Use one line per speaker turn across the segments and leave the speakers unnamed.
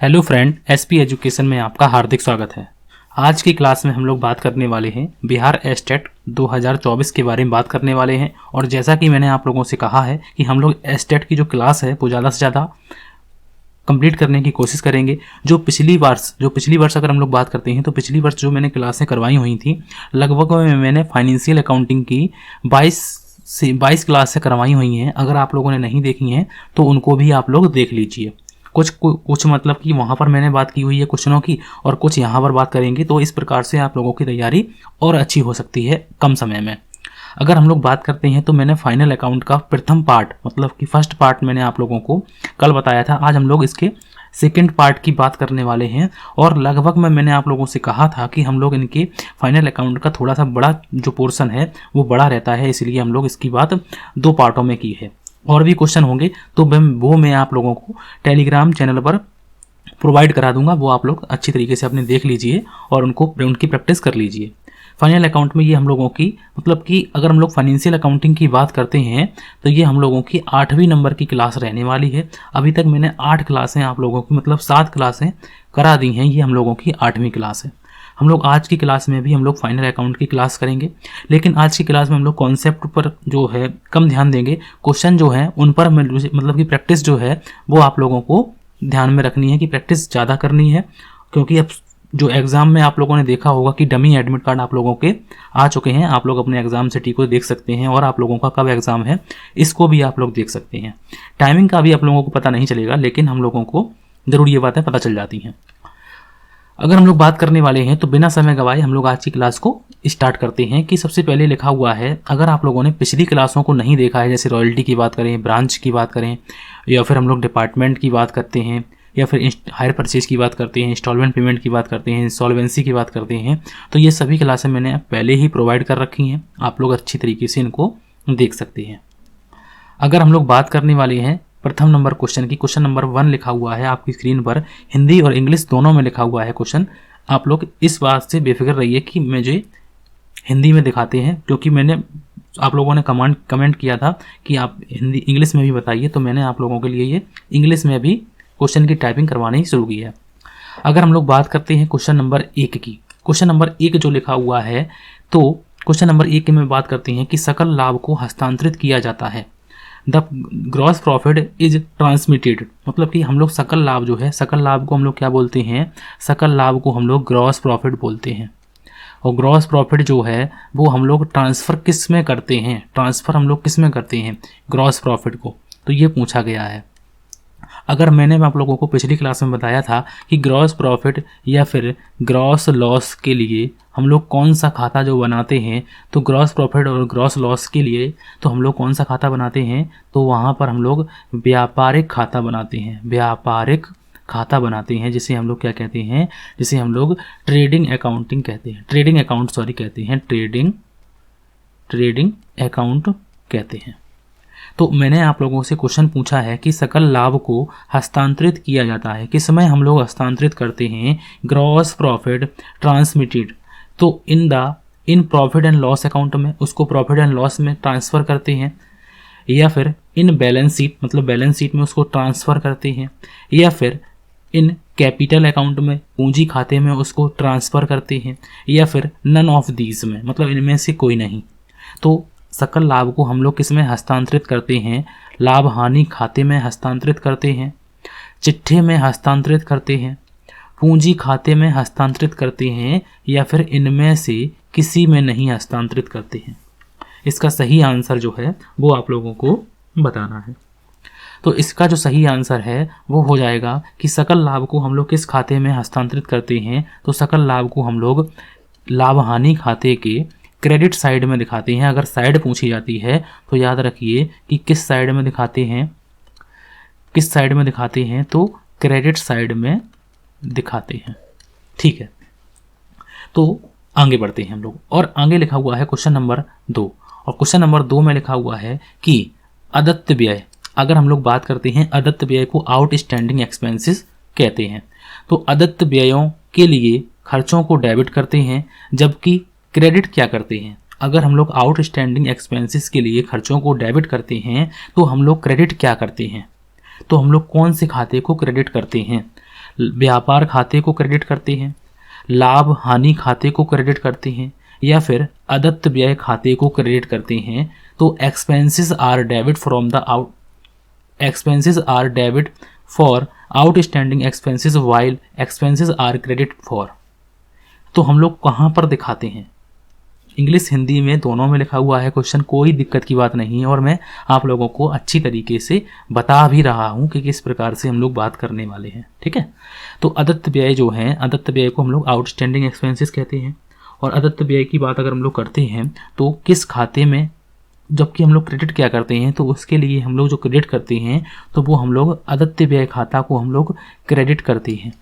Hello friend, SP education में आपका हार्दिक स्वागत है। आज की क्लास में हम लोग बात करने वाले हैं बिहार एस्टेट 2024 के बारे में बात करने वाले हैं। और जैसा कि मैंने आप लोगों से कहा है कि हम लोग एस्टेट की जो क्लास है वो ज़्यादा से ज़्यादा कंप्लीट करने की कोशिश करेंगे। जो पिछली वर्ष अगर हम लोग बात करते हैं तो पिछली वर्ष जो मैंने क्लासें करवाई हुई थी, लगभग मैंने फाइनेंशियल अकाउंटिंग की 22 क्लासें करवाई हुई हैं। अगर आप लोगों ने नहीं देखी हैं तो उनको भी आप लोग देख लीजिए। कुछ मतलब कि वहाँ पर मैंने बात की हुई है क्वेश्चनों की, और कुछ यहाँ पर बात करेंगे, तो इस प्रकार से आप लोगों की तैयारी और अच्छी हो सकती है कम समय में। अगर हम लोग बात करते हैं तो मैंने फाइनल अकाउंट का प्रथम पार्ट मतलब कि फर्स्ट पार्ट मैंने आप लोगों को कल बताया था। आज हम लोग इसके सेकेंड पार्ट की बात करने वाले हैं। और लगभग मैंने आप लोगों से कहा था कि हम लोग इनके फाइनल अकाउंट का थोड़ा सा बड़ा जो पोर्शन है वो बड़ा रहता है, इसलिए हम लोग इसकी बात 2 पार्टों में की है। और भी क्वेश्चन होंगे तो मैं आप लोगों को टेलीग्राम चैनल पर प्रोवाइड करा दूंगा, वो आप लोग अच्छी तरीके से अपने देख लीजिए और उनकी प्रैक्टिस कर लीजिए। फाइनल अकाउंट में ये हम लोगों की मतलब कि अगर हम लोग फाइनेंशियल अकाउंटिंग की बात करते हैं तो ये हम लोगों की 8वीं नंबर की क्लास रहने वाली है। अभी तक मैंने 8 क्लासें आप लोगों की मतलब 7 क्लासें करा दी हैं, ये हम लोगों की 8वीं क्लास है। हम लोग आज की क्लास में भी हम लोग फाइनल अकाउंट की क्लास करेंगे, लेकिन आज की क्लास में हम लोग कॉन्सेप्ट पर जो है कम ध्यान देंगे। क्वेश्चन जो है उन पर मतलब कि प्रैक्टिस जो है वो आप लोगों को ध्यान में रखनी है कि प्रैक्टिस ज़्यादा करनी है, क्योंकि अब जो एग्ज़ाम में आप लोगों ने देखा होगा कि डमी एडमिट कार्ड आप लोगों के आ चुके हैं। आप लोग अपने एग्ज़ाम सिटी को देख सकते हैं और आप लोगों का कब एग्ज़ाम है इसको भी आप लोग देख सकते हैं। टाइमिंग का भी आप लोगों को पता नहीं चलेगा, लेकिन हम लोगों को ज़रूर ये बातें पता चल जाती हैं। अगर हम लोग बात करने वाले हैं तो बिना समय गवाए हम लोग आज की क्लास को स्टार्ट करते हैं। कि सबसे पहले लिखा हुआ है, अगर आप लोगों ने पिछली क्लासों को नहीं देखा है, जैसे रॉयल्टी की बात करें, ब्रांच की बात करें, या फिर हम लोग डिपार्टमेंट की बात करते हैं, या फिर हायर परचेज की बात करते हैं, इंस्टॉलमेंट पेमेंट की बात करते हैं, इंसॉल्वेंसी की बात करते हैं, तो ये सभी क्लासें मैंने पहले ही प्रोवाइड कर रखी हैं। आप लोग अच्छी तरीके से इनको देख सकते हैं। अगर हम लोग बात करने वाले हैं प्रथम नंबर क्वेश्चन की, क्वेश्चन नंबर 1 लिखा हुआ है आपकी स्क्रीन पर, हिंदी और इंग्लिश दोनों में लिखा हुआ है क्वेश्चन। आप लोग इस बात से बेफिक्र रहिए कि मुझे हिंदी में दिखाते हैं, क्योंकि मैंने आप लोगों ने कमेंट किया था कि आप हिंदी इंग्लिश में भी बताइए, तो मैंने आप लोगों के लिए ये इंग्लिश में भी क्वेश्चन की टाइपिंग करवानी शुरू की है। अगर हम लोग बात करते हैं क्वेश्चन नंबर 1 की, क्वेश्चन नंबर 1 जो लिखा हुआ है, तो क्वेश्चन नंबर 1 में बात करते हैं कि सकल लाभ को हस्तांतरित किया जाता है। The gross profit is transmitted, मतलब कि हम लोग सकल लाभ जो है, सकल लाभ को हम लोग क्या बोलते हैं, सकल लाभ को हम लोग ग्रॉस प्रॉफिट बोलते हैं। और ग्रॉस प्रॉफिट जो है वो हम लोग ट्रांसफ़र किस में करते हैं, ट्रांसफ़र हम लोग किस में करते हैं ग्रॉस प्रॉफिट को, तो ये पूछा गया है। अगर मैंने आप लोगों को पिछली क्लास में बताया था कि ग्रॉस प्रॉफिट या फिर ग्रॉस लॉस के लिए हम लोग कौन सा खाता जो बनाते हैं, तो ग्रॉस प्रॉफिट और ग्रॉस लॉस के लिए तो हम लोग कौन सा खाता बनाते हैं, तो वहाँ पर हम लोग व्यापारिक खाता बनाते हैं, व्यापारिक खाता बनाते हैं, जिसे हम लोग क्या कहते हैं, जिसे हम लोग ट्रेडिंग अकाउंटिंग कहते हैं, ट्रेडिंग अकाउंट कहते हैं, ट्रेडिंग अकाउंट कहते हैं। तो मैंने आप लोगों से क्वेश्चन पूछा है कि सकल लाभ को हस्तांतरित किया जाता है, किस समय हम लोग हस्तांतरित करते हैं, ग्रॉस प्रॉफिट ट्रांसमिटेड, तो इन प्रॉफिट एंड लॉस अकाउंट में उसको प्रॉफिट एंड लॉस में ट्रांसफ़र करते हैं, या फिर इन बैलेंस शीट मतलब बैलेंस शीट में उसको ट्रांसफ़र करते हैं, या फिर इन कैपिटल अकाउंट में पूंजी खाते में उसको ट्रांसफ़र करते हैं, या फिर नन ऑफ दीज में मतलब इनमें से कोई नहीं। तो सकल लाभ को हम लोग किस में हस्तांतरित करते हैं, लाभ हानि खाते में हस्तांतरित करते हैं, चिट्ठे में हस्तांतरित करते हैं, पूंजी खाते में हस्तांतरित करते हैं, या फिर इनमें से किसी में नहीं हस्तांतरित करते हैं। इसका सही आंसर जो है वो आप लोगों को बताना है। तो इसका जो सही आंसर है वो हो जाएगा कि सकल लाभ को हम लोग किस खाते में हस्तांतरित करते हैं, तो सकल लाभ को हम लोग लाभ हानि खाते के क्रेडिट साइड में दिखाते हैं। अगर साइड पूछी जाती है तो याद रखिए कि किस साइड में दिखाते हैं, किस साइड में दिखाते हैं, तो क्रेडिट साइड में दिखाते हैं। ठीक है, तो आगे बढ़ते हैं हम लोग, और आगे लिखा हुआ है क्वेश्चन नंबर 2, और क्वेश्चन नंबर 2 में लिखा हुआ है कि अदत्त व्यय, अगर हम लोग बात करते हैं अदत्त व्यय को आउटस्टैंडिंग एक्सपेंसेस कहते हैं। तो अदत्त व्ययों के लिए खर्चों को डेबिट करते हैं, जबकि क्रेडिट क्या करते हैं। अगर हम लोग आउटस्टैंडिंग एक्सपेंसेस के लिए खर्चों को डेबिट करते हैं तो हम लोग क्रेडिट क्या करते हैं, तो हम लोग कौन से खाते को क्रेडिट करते हैं, व्यापार खाते को क्रेडिट करते हैं, लाभ हानि खाते को क्रेडिट करते हैं, या फिर अदत्त व्यय खाते को क्रेडिट करते हैं, तो expenses are debit from the out expenses are debit for outstanding expenses while expenses are credit for। तो हम लोग कहाँ पर दिखाते हैं? इंग्लिश हिंदी में दोनों में लिखा हुआ है क्वेश्चन, कोई दिक्कत की बात नहीं है, और मैं आप लोगों को अच्छी तरीके से बता भी रहा हूँ कि किस प्रकार से हम लोग बात करने वाले हैं। ठीक है, तो अदत्त व्यय जो है, अदत्त व्यय को हम लोग आउटस्टैंडिंग एक्सपेंसेस कहते हैं। और अदत्त व्यय की बात अगर हम लोग करते हैं तो किस खाते में, जबकि हम लोग क्रेडिट क्या करते हैं, तो उसके लिए हम लोग जो क्रेडिट करते हैं तो वो हम लोग अदत्त व्यय खाता को हम लोग क्रेडिट करते हैं।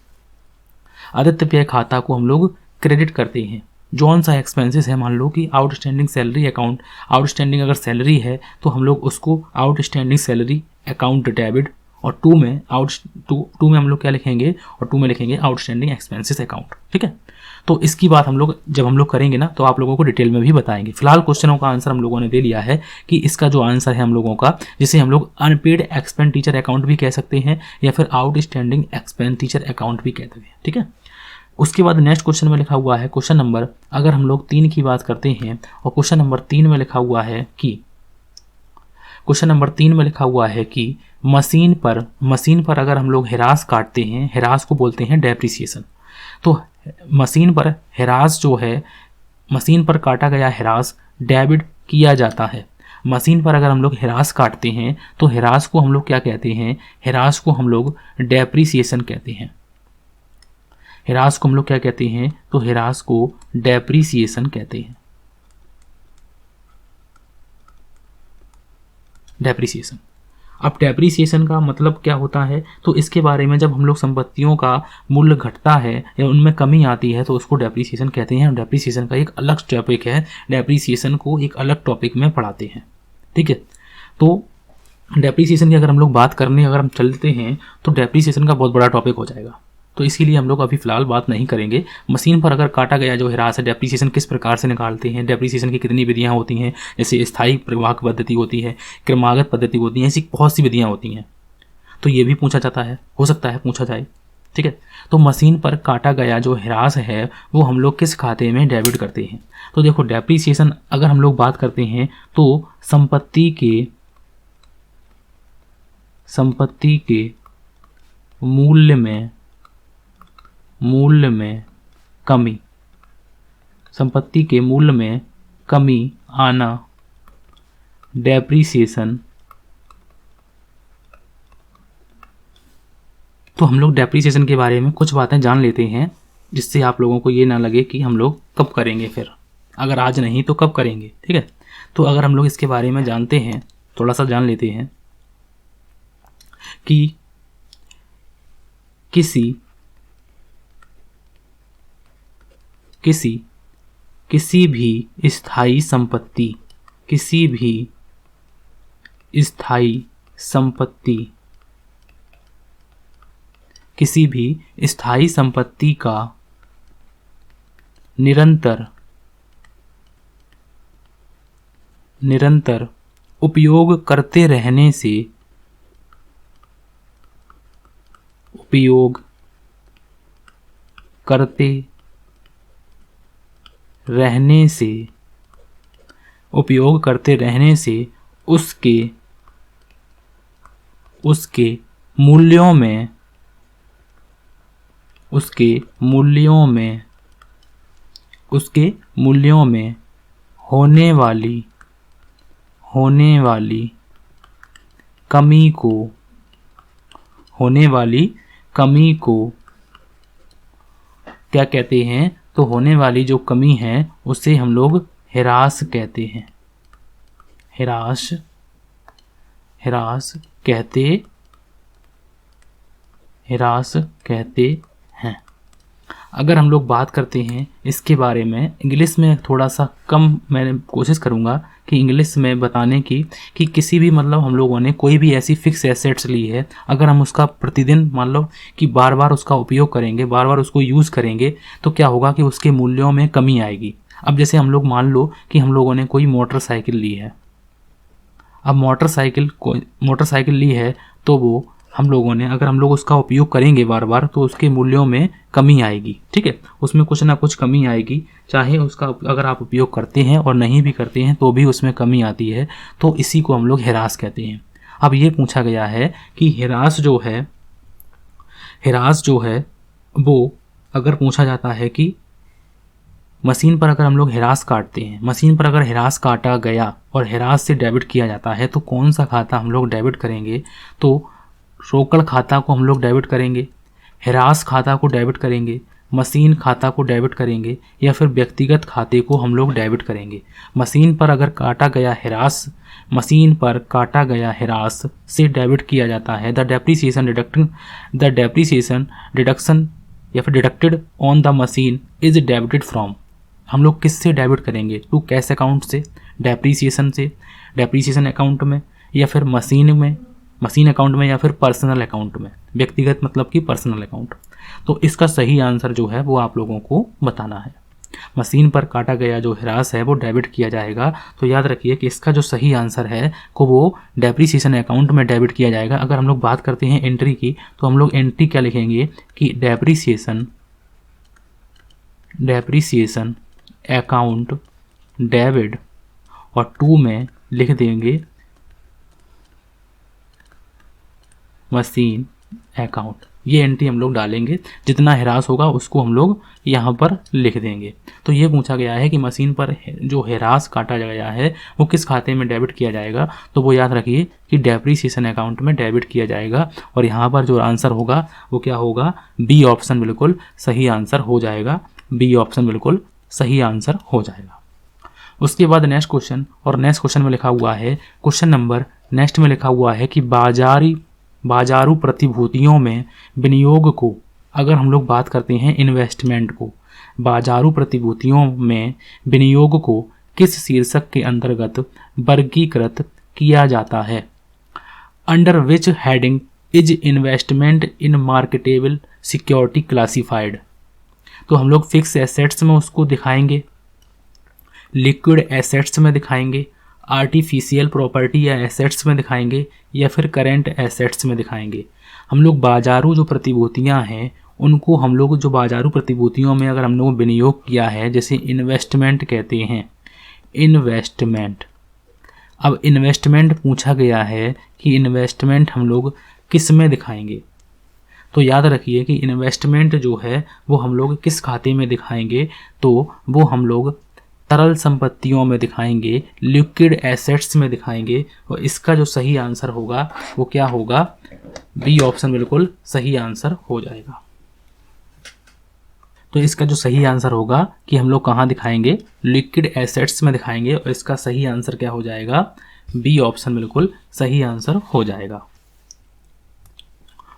अदत्त व्यय खाता को हम लोग क्रेडिट करते हैं। जौन सा एक्सपेंसेस है, मान लो कि आउटस्टैंडिंग सैलरी अकाउंट, आउटस्टैंडिंग अगर सैलरी है तो हम लोग उसको आउटस्टैंडिंग सैलरी अकाउंट डेबिट, और टू में हम लोग क्या लिखेंगे, और टू में लिखेंगे आउटस्टैंडिंग एक्सपेंसेस अकाउंट। ठीक है, तो इसकी बात हम लोग जब हम लोग करेंगे ना तो आप लोगों को डिटेल में भी बताएंगे। फिलहाल क्वेश्चनों का आंसर हम लोगों ने दे लिया है कि इसका जो आंसर है हम लोगों का, जिसे हम लोग अनपेड एक्सपेंडिचर अकाउंट भी कह सकते हैं या फिर आउटस्टैंडिंग एक्सपेंडिचर अकाउंट भी कहते हैं। ठीक है, उसके बाद नेक्स्ट क्वेश्चन में लिखा हुआ है क्वेश्चन नंबर, अगर हम लोग 3 की बात करते हैं, और क्वेश्चन नंबर 3 में लिखा हुआ है कि मशीन पर अगर हम लोग हिरास काटते हैं, हिरास को बोलते हैं डेप्रिसिएशन। तो मशीन पर हिरास जो है, मशीन पर काटा गया हिरास डेबिट किया जाता है। मशीन पर अगर हम लोग हिरास काटते हैं तो हिरास को हम लोग क्या कहते हैं, हिरास को हम लोग डेप्रिसिएशन कहते हैं। हिरास को हम लोग क्या कहते हैं, तो हिरास को डेप्रिसिएशन कहते हैं। डेप्रिसिएशन। अब डेप्रिसिएशन का मतलब क्या होता है, तो इसके बारे में जब हम लोग संपत्तियों का मूल्य घटता है या उनमें कमी आती है तो उसको डेप्रिसिएशन कहते हैं। डेप्रिसिएशन का एक अलग टॉपिक है, डेप्रिसिएशन को एक अलग टॉपिक में पढ़ाते हैं। ठीक है, तो डेप्रिसिएशन की अगर हम लोग बात करने अगर हम चलते हैं तो डेप्रिसिएशन का बहुत बड़ा टॉपिक हो जाएगा, तो इसीलिए हम लोग अभी फिलहाल बात नहीं करेंगे। मशीन पर अगर काटा गया जो हिरास है, डेप्रिसिएशन किस प्रकार से निकालते हैं, डेप्रिसिएशन की कितनी विधियां होती हैं, जैसे स्थायी प्रवाह पद्धति होती है, क्रमागत पद्धति होती है, ऐसी बहुत सी विधियां होती हैं, तो ये भी पूछा जाता है, हो सकता है पूछा जाए। ठीक है, तो मशीन पर काटा गया जो हिरास है वो हम लोग किस खाते में डेबिट करते हैं, तो देखो डेप्रिसिएशन अगर हम लोग बात करते हैं तो संपत्ति के मूल्य में कमी, संपत्ति के मूल्य में कमी आना डेप्रिसिएशन। तो हम लोग डेप्रिसिएशन के बारे में कुछ बातें जान लेते हैं, जिससे आप लोगों को ये ना लगे कि हम लोग कब करेंगे, फिर अगर आज नहीं तो कब करेंगे। ठीक है, तो अगर हम लोग इसके बारे में जानते हैं, थोड़ा सा जान लेते हैं कि किसी भी स्थायी संपत्ति का निरंतर उपयोग करते रहने से उसके मूल्यों में होने वाली कमी को क्या कहते हैं, तो होने वाली जो कमी है उसे हम लोग हिरास कहते हैं। हिरास कहते हैं। अगर हम लोग बात करते हैं इसके बारे में इंग्लिश में, थोड़ा सा कम मैं कोशिश करूँगा कि इंग्लिश में बताने की, कि किसी भी मतलब हम लोगों ने कोई भी ऐसी फिक्स एसेट्स ली है, अगर हम उसका प्रतिदिन मान लो कि बार बार उसका उपयोग करेंगे, बार बार उसको यूज़ करेंगे, तो क्या होगा कि उसके मूल्यों में कमी आएगी। अब जैसे हम लोग मान लो कि हम लोगों ने कोई मोटरसाइकिल ली है, अब मोटरसाइकिल ली है तो वो हम लोगों ने, अगर हम लोग उसका उपयोग करेंगे बार बार तो उसके मूल्यों में कमी आएगी, ठीक है, उसमें कुछ ना कुछ कमी आएगी, चाहे उसका अगर आप उपयोग करते हैं और नहीं भी करते हैं तो भी उसमें कमी आती है, तो इसी को हम लोग ह्रास कहते हैं। अब ये पूछा गया है कि ह्रास जो है वो अगर पूछा जाता है कि मशीन पर अगर हम लोग ह्रास काटते हैं, मशीन पर अगर ह्रास काटा गया और ह्रास से डेबिट किया जाता है तो कौन सा खाता हम लोग डेबिट करेंगे? तो रोकड़ खाता को हम लोग डेबिट करेंगे, ह्रास खाता को डेबिट करेंगे, मशीन खाता को डेबिट करेंगे, या फिर व्यक्तिगत खाते को हम लोग डेबिट करेंगे। मशीन पर काटा गया ह्रास से डेबिट किया जाता है द डेप्रीसिएशन डिडक्शन या फिर deducted on the machine is debited from. हम लोग किससे डेबिट करेंगे? टू कैश अकाउंट से, डेप्रीसिएशन अकाउंट में, या फिर मशीन अकाउंट में, या फिर पर्सनल अकाउंट में। व्यक्तिगत मतलब कि पर्सनल अकाउंट। तो इसका सही आंसर जो है वो आप लोगों को बताना है। मशीन पर काटा गया जो ह्रास है वो डेबिट किया जाएगा, तो याद रखिए कि इसका जो सही आंसर है को वो डेप्रीसिएशन अकाउंट में डेबिट किया जाएगा। अगर हम लोग बात करते हैं एंट्री की, तो हम लोग एंट्री क्या लिखेंगे कि डेप्रीसिएशन अकाउंट डेबिट, और 2 में लिख देंगे मशीन अकाउंट। ये एंट्री हम लोग डालेंगे, जितना ह्रास होगा उसको हम लोग यहाँ पर लिख देंगे। तो ये पूछा गया है कि मशीन पर जो ह्रास काटा गया है वो किस खाते में डेबिट किया जाएगा, तो वो याद रखिए कि डेप्रीसिएशन अकाउंट में डेबिट किया जाएगा। और यहाँ पर जो आंसर होगा वो क्या होगा? बी ऑप्शन बिल्कुल सही आंसर हो जाएगा। बी ऑप्शन बिल्कुल सही आंसर हो जाएगा। उसके बाद नेक्स्ट क्वेश्चन, और नेक्स्ट क्वेश्चन में लिखा हुआ है, क्वेश्चन नंबर नेक्स्ट में लिखा हुआ है कि बाजारू प्रतिभूतियों में विनियोग को, अगर हम लोग बात करते हैं इन्वेस्टमेंट को, बाजारू प्रतिभूतियों में विनियोग को किस शीर्षक के अंतर्गत वर्गीकृत किया जाता है? Under which heading is investment in marketable security classified? तो हम लोग फिक्स एसेट्स में उसको दिखाएंगे, लिक्विड एसेट्स में दिखाएंगे, आर्टिफिशियल प्रॉपर्टी या एसेट्स में दिखाएंगे, या फिर करेंट एसेट्स में दिखाएंगे। हम लोग बाजारू जो प्रतिभूतियां हैं उनको हम लोग जो बाजारू प्रतिभूतियों में अगर हम लोग विनियोग किया है, जैसे इन्वेस्टमेंट कहते हैं, इन्वेस्टमेंट। अब इन्वेस्टमेंट पूछा गया है कि इन्वेस्टमेंट हम लोग किस में दिखाएंगे? तो याद रखिए कि इन्वेस्टमेंट जो है वो हम लोग किस खाते में दिखाएंगे? तो वो हम लोग तरल संपत्तियों में दिखाएंगे, लिक्विड एसेट्स में दिखाएंगे। और इसका जो सही आंसर होगा वो क्या होगा? बी ऑप्शन बिल्कुल सही आंसर हो जाएगा। तो इसका जो सही आंसर होगा कि हम लोग कहाँ दिखाएंगे? लिक्विड एसेट्स में दिखाएंगे, और इसका सही आंसर क्या हो जाएगा? बी ऑप्शन बिल्कुल सही आंसर हो जाएगा।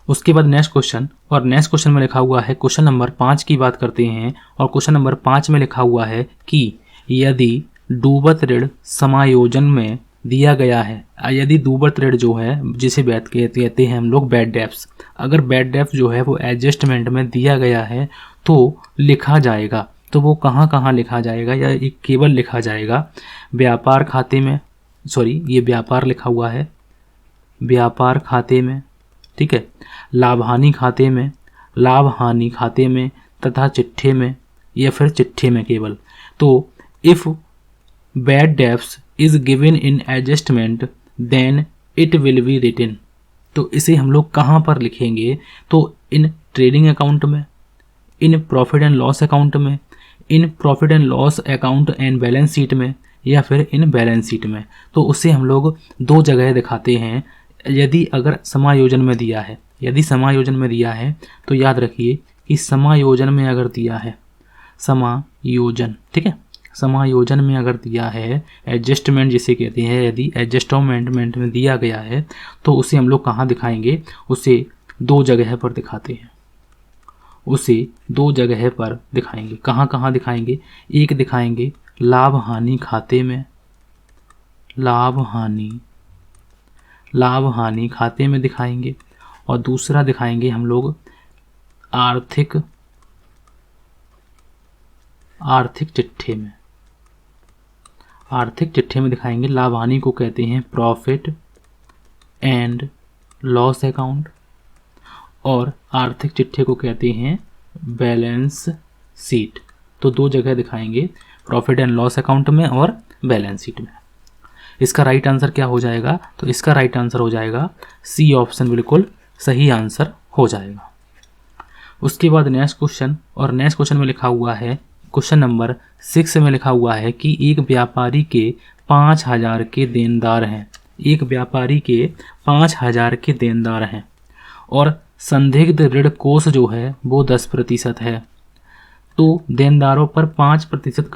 उसके बाद नेक्स्ट क्वेश्चन, और नेक्स्ट क्वेश्चन में लिखा हुआ है, क्वेश्चन नंबर 5 की बात करते हैं, और क्वेश्चन नंबर 5 में लिखा हुआ है कि यदि डूबत ऋण समायोजन में दिया गया है, यदि डूबत ऋण जो है जिसे बात कहते हैं हम लोग बैड डेब्ट्स, अगर बैड डेब्ट जो है वो एडजस्टमेंट में दिया गया है तो लिखा जाएगा, तो वो कहाँ कहाँ लिखा जाएगा? या एक केवल लिखा जाएगा व्यापार खाते में, सॉरी ये व्यापार लिखा हुआ है, व्यापार खाते में, ठीक है, लाभ हानि खाते में तथा चिट्ठे में, या फिर चिट्ठे में केवल। तो if bad debts is given in adjustment then it will be written. तो इसे हम लोग कहाँ पर लिखेंगे? तो इन ट्रेडिंग अकाउंट में, इन प्रॉफिट एंड लॉस अकाउंट में, इन profit and loss account and balance sheet में, या फिर इन बैलेंस शीट में। तो उसे हम लोग 2 जगह दिखाते हैं। यदि अगर समायोजन में दिया है, यदि समायोजन में दिया है तो याद रखिए कि समायोजन में अगर दिया है, समायोजन, ठीक है, समायोजन में अगर दिया है, एडजस्टमेंट जिसे कहते हैं, यदि एडजस्टमेंट में दिया गया है तो उसे हम लोग कहाँ दिखाएंगे? उसे 2 जगह पर दिखाते हैं, उसे 2 जगह पर दिखाएंगे। कहाँ कहाँ दिखाएंगे? एक दिखाएंगे लाभ हानि खाते में, लाभ हानि खाते में दिखाएंगे, और दूसरा दिखाएंगे हम लोग आर्थिक चिट्ठे में, आर्थिक चिट्ठे में दिखाएंगे। लाभ हानि को कहते हैं प्रॉफिट एंड लॉस अकाउंट, और आर्थिक चिट्ठे को कहते हैं बैलेंस शीट। तो दो जगह दिखाएंगे, प्रॉफिट एंड लॉस अकाउंट में और बैलेंस शीट में। इसका राइट आंसर क्या हो जाएगा? तो इसका राइट आंसर हो जाएगा सी ऑप्शन, बिल्कुल सही आंसर हो जाएगा। उसके बाद नेक्स्ट क्वेश्चन, और नेक्स्ट क्वेश्चन में लिखा हुआ है, क्वेश्चन नंबर 6 में लिखा हुआ है कि एक व्यापारी के 5,000 के देनदार हैं। एक व्यापारी के 5,000 के देनदार हैं और संदिग्ध ऋण कोष जो है वो 10% है। तो देनदारों पर 5%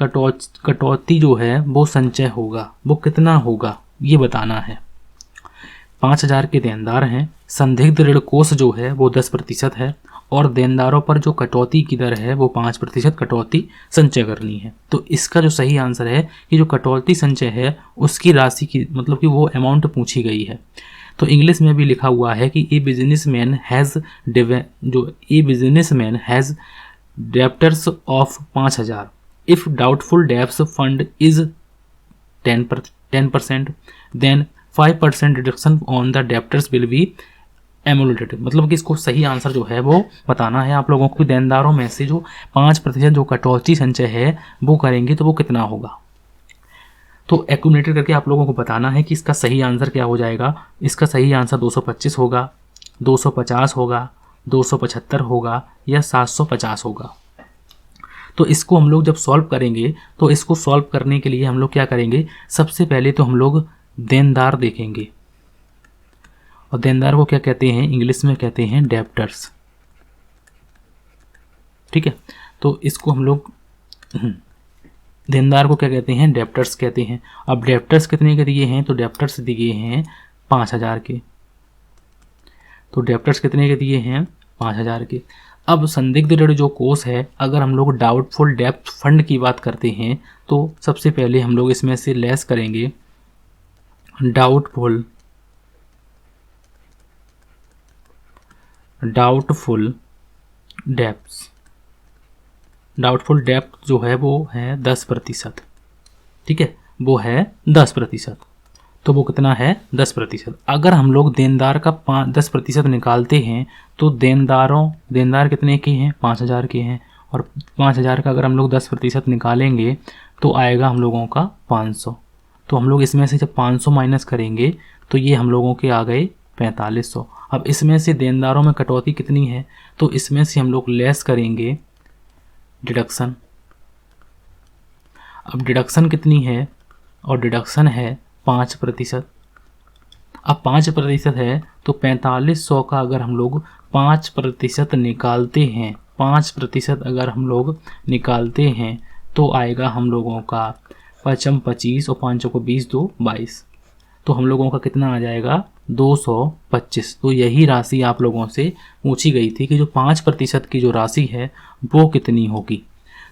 कटौती जो है वो संचय होगा, वो कितना होगा ये बताना है। 5,000 के देनदार हैं, संदिग्ध ऋण कोष जो है वो 10% है और देनदारों पर जो कटौती की दर है वो 5% कटौती संचय करनी है। तो इसका जो सही आंसर है कि जो कटौती संचय है उसकी राशि की, मतलब कि वो अमाउंट पूछी गई है। तो इंग्लिश में भी लिखा हुआ है कि a businessman has debtors of 5,000 if doubtful debts fund is 10%, then 5% reduction on the debtors will be emulated. मतलब कि इसको सही आंसर जो है वो बताना है आप लोगों को। देनदारों में से जो 5% जो कटौती संचय है वो करेंगे तो वो कितना होगा। तो एक्यूमुलेटेड करके आप लोगों को बताना है कि इसका सही आंसर क्या हो जाएगा। इसका सही आंसर 225 होगा, 250 होगा, 275 होगा या 750 होगा। तो इसको हम लोग जब सॉल्व करेंगे तो इसको सॉल्व करने के लिए हम लोग क्या करेंगे, सबसे पहले तो हम लोग देनदार देखेंगे और देनदार को क्या कहते हैं, इंग्लिश में कहते हैं डेप्टर्स। ठीक है, तो इसको हम लोग देनदार को क्या कहते हैं, डेप्टर्स कहते हैं। अब डेप्टर्स कितने के दिए हैं, तो डेप्टर्स दिए हैं 5,000 के। तो डेप्टर्स कितने के दिए हैं, 5,000 के। अब संदिग्ध ऋण जो कोष है, अगर हम लोग डाउटफुल डेब्ट फंड की बात करते हैं तो सबसे पहले हम लोग इसमें से लेस करेंगे डाउटफुल डेब्ट्स। डाउटफुल डेब्ट जो है वो है 10%। ठीक है, वो है 10%। तो वो कितना है, 10%। अगर हम लोग देनदार का 10% निकालते हैं तो देनदार कितने के हैं, 5,000 के हैं। और 5,000 का अगर हम लोग 10% निकालेंगे तो आएगा हम लोगों का 500। तो हम लोग इसमें से जब 500 माइनस करेंगे तो ये हम लोगों के आ गए 4500। अब इसमें से देनदारों में कटौती कितनी है, तो इसमें से हम लोग लेस करेंगे डिडक्शन। अब डिडक्शन कितनी है, और डिडक्शन है 5%। अब 5% है तो 4500 का अगर हम लोग 5% निकालते हैं, 5% अगर हम लोग निकालते हैं तो आएगा हम लोगों का 25 और 5 को 20, 2 22। तो हम लोगों का कितना आ जाएगा, 225। तो यही राशि आप लोगों से पूछी गई थी कि जो 5% की जो राशि है वो कितनी होगी।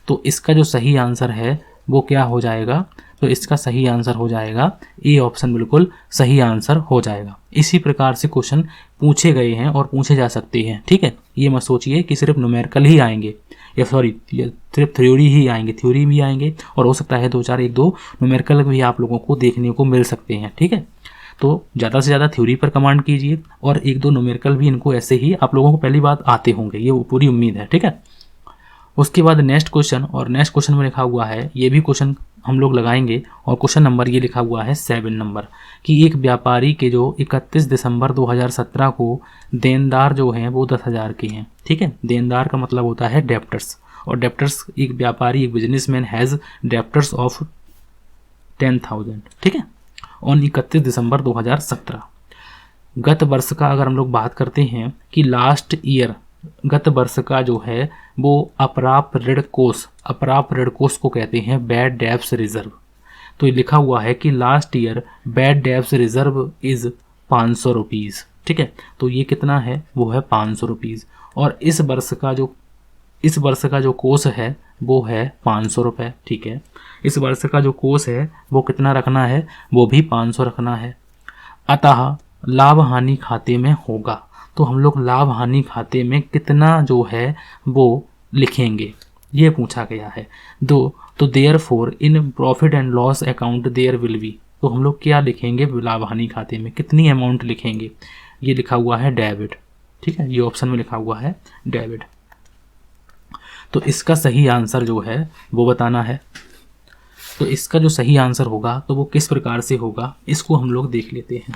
तो इसका जो सही आंसर है वो क्या हो जाएगा, तो इसका सही आंसर हो जाएगा ए ऑप्शन, बिल्कुल सही आंसर हो जाएगा। इसी प्रकार से क्वेश्चन पूछे गए हैं और पूछे जा सकते हैं। ठीक है, ये मत सोचिए कि सिर्फ न्यूमेरिकल ही आएंगे, या सिर्फ थ्योरी ही आएंगे, थ्योरी भी आएंगे और हो सकता है 2 न्यूमेरिकल भी आप लोगों को देखने को मिल सकते हैं। ठीक है, तो ज़्यादा से ज़्यादा थ्योरी पर कमांड कीजिए और 1-2 न्यूमेरिकल भी इनको ऐसे ही आप लोगों को पहली बात आते होंगे, ये पूरी उम्मीद है। ठीक है, उसके बाद नेक्स्ट क्वेश्चन, और नेक्स्ट क्वेश्चन में लिखा हुआ है, ये भी क्वेश्चन हम लोग लगाएंगे और क्वेश्चन नंबर ये लिखा हुआ है 7 नंबर, कि एक व्यापारी के जो 31 दिसंबर 2017 को देनदार जो हैं वो 10,000 के हैं। ठीक है, देनदार का मतलब होता है डेप्टर्स, और डेप्टर्स एक व्यापारी, एक बिजनेसमैन हैज़ डेप्टर्स ऑफ 10,000। ठीक है, ऑन 31 दिसंबर 2017। गत वर्ष का अगर हम लोग बात करते हैं कि लास्ट ईयर, गत वर्ष का जो है वो अप्राप्त ऋण कोष को कहते हैं बैड डेब्ट्स रिजर्व। तो ये लिखा हुआ है कि last year bad debts reserve is 500 rupees. ठीक है, तो ये कितना है, वो है 500 रुपीज़। और इस वर्ष का जो कोष है वो है 500 रुपये। ठीक है, इस वर्ष का जो कोष है वो कितना रखना है, वो भी 500 रखना है। अतः लाभ हानि खाते में होगा, तो हम लोग लाभ हानि खाते में कितना जो है वो लिखेंगे, ये पूछा गया है। तो therefore in profit and loss account there will be, तो हम लोग क्या लिखेंगे लाभ हानि खाते में, कितनी अमाउंट लिखेंगे, ये लिखा हुआ है डेबिट। ठीक है, ये ऑप्शन में लिखा हुआ है डेबिट। तो इसका सही आंसर जो है वो बताना है। तो इसका जो सही आंसर होगा तो वो किस प्रकार से होगा, इसको हम लोग देख लेते हैं।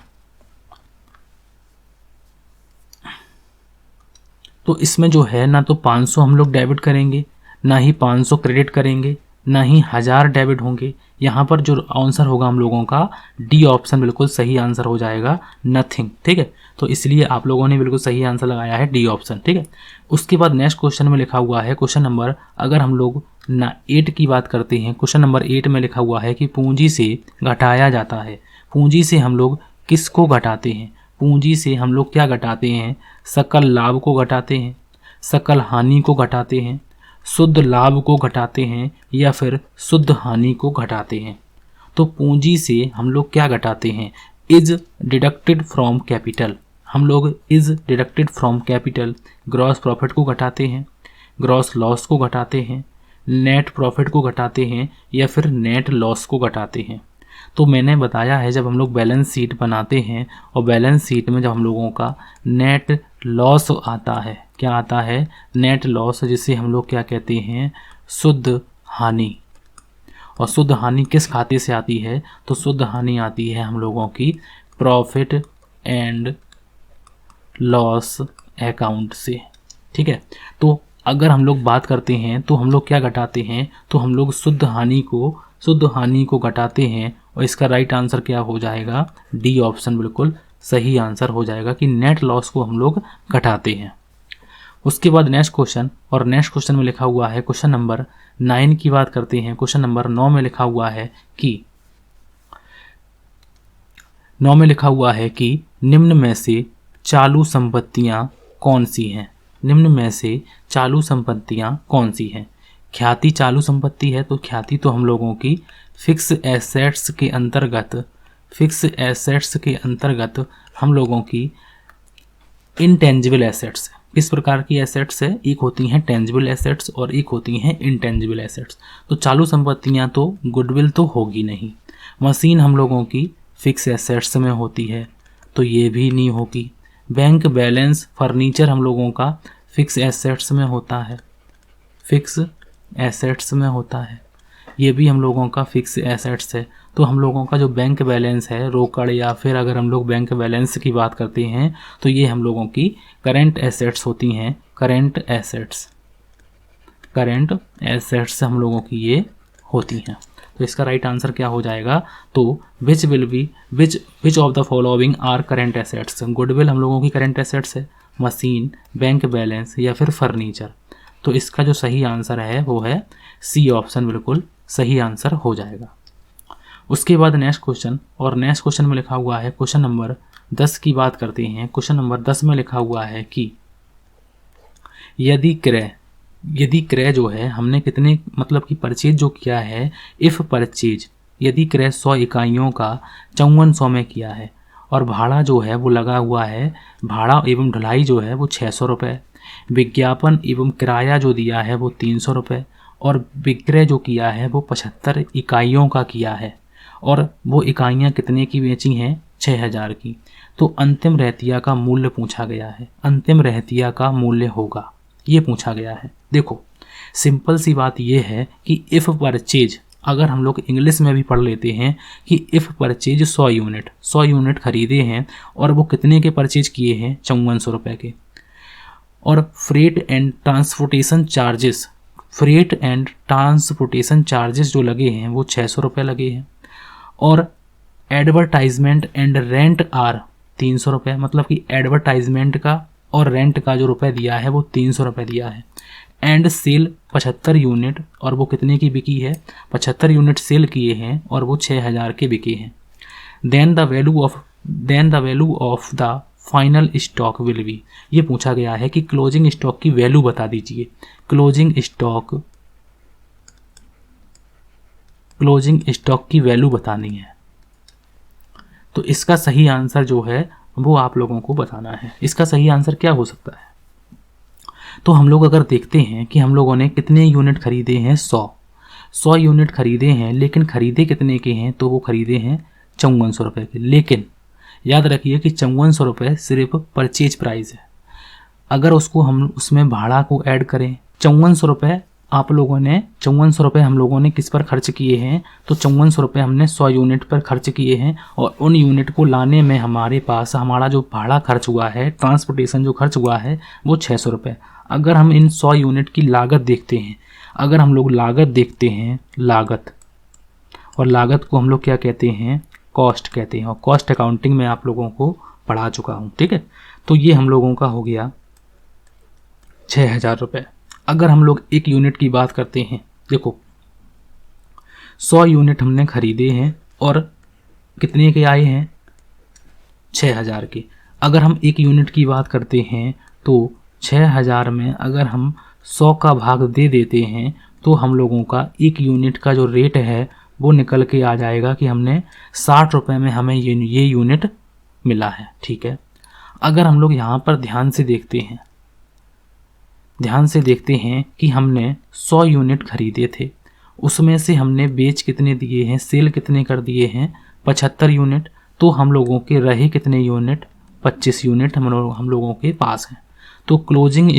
तो इसमें जो है ना तो 500 हम लोग डेबिट करेंगे, ना ही 500 क्रेडिट करेंगे, ना ही 1000 डेबिट होंगे। यहाँ पर जो आंसर होगा हम लोगों का डी ऑप्शन बिल्कुल सही आंसर हो जाएगा, नथिंग। ठीक है, तो इसलिए आप लोगों ने बिल्कुल सही आंसर लगाया है डी ऑप्शन। ठीक है, उसके बाद नेक्स्ट क्वेश्चन में लिखा हुआ है क्वेश्चन नंबर, अगर हम लोग ना 8 की बात करते हैं, क्वेश्चन नंबर 8 में लिखा हुआ है कि पूंजी से घटाया जाता है। पूंजी से हम लोग किसको घटाते हैं? पूंजी से हम लोग क्या घटाते हैं? सकल लाभ को घटाते हैं, सकल हानि को घटाते हैं, शुद्ध लाभ को घटाते हैं, या फिर शुद्ध हानि को घटाते हैं। तो पूंजी से हम लोग क्या घटाते हैं? Is deducted from capital. हम लोग is deducted from capital gross profit को घटाते हैं, ग्रॉस लॉस को घटाते हैं, नेट प्रॉफिट को घटाते हैं, या फिर नेट लॉस को घटाते हैं। तो मैंने बताया है जब हम लोग बैलेंस शीट बनाते हैं और बैलेंस शीट में जब हम लोगों का नेट लॉस आता है, क्या आता है? नेट लॉस, जिसे हम लोग क्या कहते हैं? शुद्ध हानि। और शुद्ध हानि किस खाते से आती है? तो शुद्ध हानि आती है हम लोगों की प्रॉफिट एंड लॉस अकाउंट से। ठीक है, तो अगर हम लोग बात करते हैं तो हम लोग क्या घटाते हैं? तो हम लोग शुद्ध हानि को घटाते हैं, और इसका राइट आंसर क्या हो जाएगा? डी ऑप्शन बिल्कुल सही आंसर हो जाएगा कि नेट लॉस को हम लोग घटाते हैं। उसके बाद नेक्स्ट क्वेश्चन, और नेक्स्ट क्वेश्चन में लिखा हुआ है क्वेश्चन नंबर 9 की बात करते हैं। क्वेश्चन नंबर 9 में लिखा हुआ है कि निम्न में से चालू संपत्तियां कौन सी हैं? निम्न में से चालू संपत्तियां कौन सी हैं? ख्याति चालू संपत्ति है, तो ख्याति तो हम लोगों की फिक्स एसेट्स के अंतर्गत हम लोगों की इनटेंजिबल एसेट्स। किस प्रकार की एसेट्स है? एक होती हैं टेंजिबल एसेट्स और एक होती हैं इनटेंजिबल एसेट्स। तो चालू संपत्तियां तो गुडविल तो होगी नहीं। मशीन हम लोगों की फिक्स एसेट्स में होती है, तो ये भी नहीं होगी। बैंक बैलेंस फर्नीचर हम लोगों का फिक्स एसेट्स में होता है, ये भी हम लोगों का फिक्स एसेट्स है। तो हम लोगों का जो बैंक बैलेंस है रोकड़, या फिर अगर हम लोग बैंक बैलेंस की बात करते हैं तो ये हम लोगों की करंट एसेट्स होती हैं। करंट एसेट्स हम लोगों की ये होती हैं। तो इसका राइट आंसर क्या हो जाएगा? तो which of the following are current assets? Goodwill हम लोगों की करंट एसेट्स है, मशीन, बैंक बैलेंस, या फिर फर्नीचर। तो इसका जो सही आंसर है वो है सी ऑप्शन, बिल्कुल सही आंसर हो जाएगा। उसके बाद नेक्स्ट क्वेश्चन, और नेक्स्ट क्वेश्चन में लिखा हुआ है क्वेश्चन नंबर 10 की बात करते हैं। क्वेश्चन नंबर 10 में लिखा हुआ है कि यदि क्रय जो है हमने कितने मतलब कि परचेज जो किया है, इफ परचेज यदि क्रय 100 इकाइयों का 5400 में किया है, और भाड़ा जो है वो लगा हुआ है, भाड़ा एवं ढुलाई जो है वो 600 रुपये, विज्ञापन एवं किराया जो दिया है वो 300 रुपये, और विक्रय जो किया है वो 75 इकाइयों का किया है, और वो इकाइयाँ कितने की बेची हैं? 6000 की। तो अंतिम रहतिया का मूल्य पूछा गया है, अंतिम रहतिया का मूल्य होगा, ये पूछा गया है। देखो सिंपल सी बात ये है कि इफ़ परचेज, अगर हम लोग इंग्लिश में भी पढ़ लेते हैं कि इफ़ परचेज 100 यूनिट खरीदे हैं, और वो कितने के परचेज किए हैं? 5400 रुपये के। और फ्रेट एंड ट्रांसपोर्टेशन चार्जेस जो लगे हैं वो 600 रुपये लगे हैं, और एडवर्टाइजमेंट एंड रेंट आर 300 रुपये, मतलब कि एडवर्टाइजमेंट का और रेंट का जो रुपये दिया है वो 300 रुपये दिया है। एंड सेल 75 यूनिट, और वो कितने की बिकी है? 75 यूनिट सेल किए हैं और वो 6000 के बिके हैं। Then the value of the final stock will be, ये पूछा गया है कि क्लोजिंग स्टॉक की वैल्यू बता दीजिए। क्लोजिंग स्टॉक की वैल्यू बतानी है। तो इसका सही आंसर जो है वो आप लोगों को बताना है। इसका सही आंसर क्या हो सकता है? तो हम लोग अगर देखते हैं कि हम लोगों ने कितने यूनिट खरीदे हैं, 100 यूनिट खरीदे हैं, लेकिन खरीदे कितने के हैं? तो वो खरीदे हैं 5400 रुपये के। लेकिन याद रखिए कि 5400 रुपये सिर्फ परचेज प्राइस है। अगर उसको हम उसमें भाड़ा को ऐड करें, 5400 रुपये आप लोगों ने 5400 रुपये हम लोगों ने किस पर खर्च किए हैं, तो 5400 रुपये हमने 100 यूनिट पर खर्च किए हैं और उन यूनिट को लाने में हमारे पास हमारा जो भाड़ा खर्च हुआ है, ट्रांसपोर्टेशन जो खर्च हुआ है वो 600 रुपये। अगर हम इन 100 यूनिट की लागत देखते हैं, अगर हम लोग लागत देखते हैं, लागत, और लागत को हम लोग क्या कहते हैं, कॉस्ट कहते हैं, और कॉस्ट अकाउंटिंग में आप लोगों को पढ़ा चुका हूँ, ठीक है। तो ये हम लोगों का हो गया 6000 रुपये। अगर हम लोग एक यूनिट की बात करते हैं, देखो 100 यूनिट हमने खरीदे हैं और कितने के आए हैं, 6000 के। अगर हम एक यूनिट की बात करते हैं तो 6000 में अगर हम 100 का भाग दे देते हैं तो हम लोगों का एक यूनिट का जो रेट है वो निकल के आ जाएगा कि हमने 60 रुपये में हमें ये यूनिट मिला है, ठीक है। अगर हम लोग यहाँ पर ध्यान से देखते हैं कि हमने 100 यूनिट खरीदे थे, उसमें से हमने बेच कितने दिए हैं, सेल कितने कर दिए हैं, 75 यूनिट। तो हम लोगों के रहे कितने यूनिट, 25 यूनिट हम लोगों के पास हैं। तो क्लोजिंग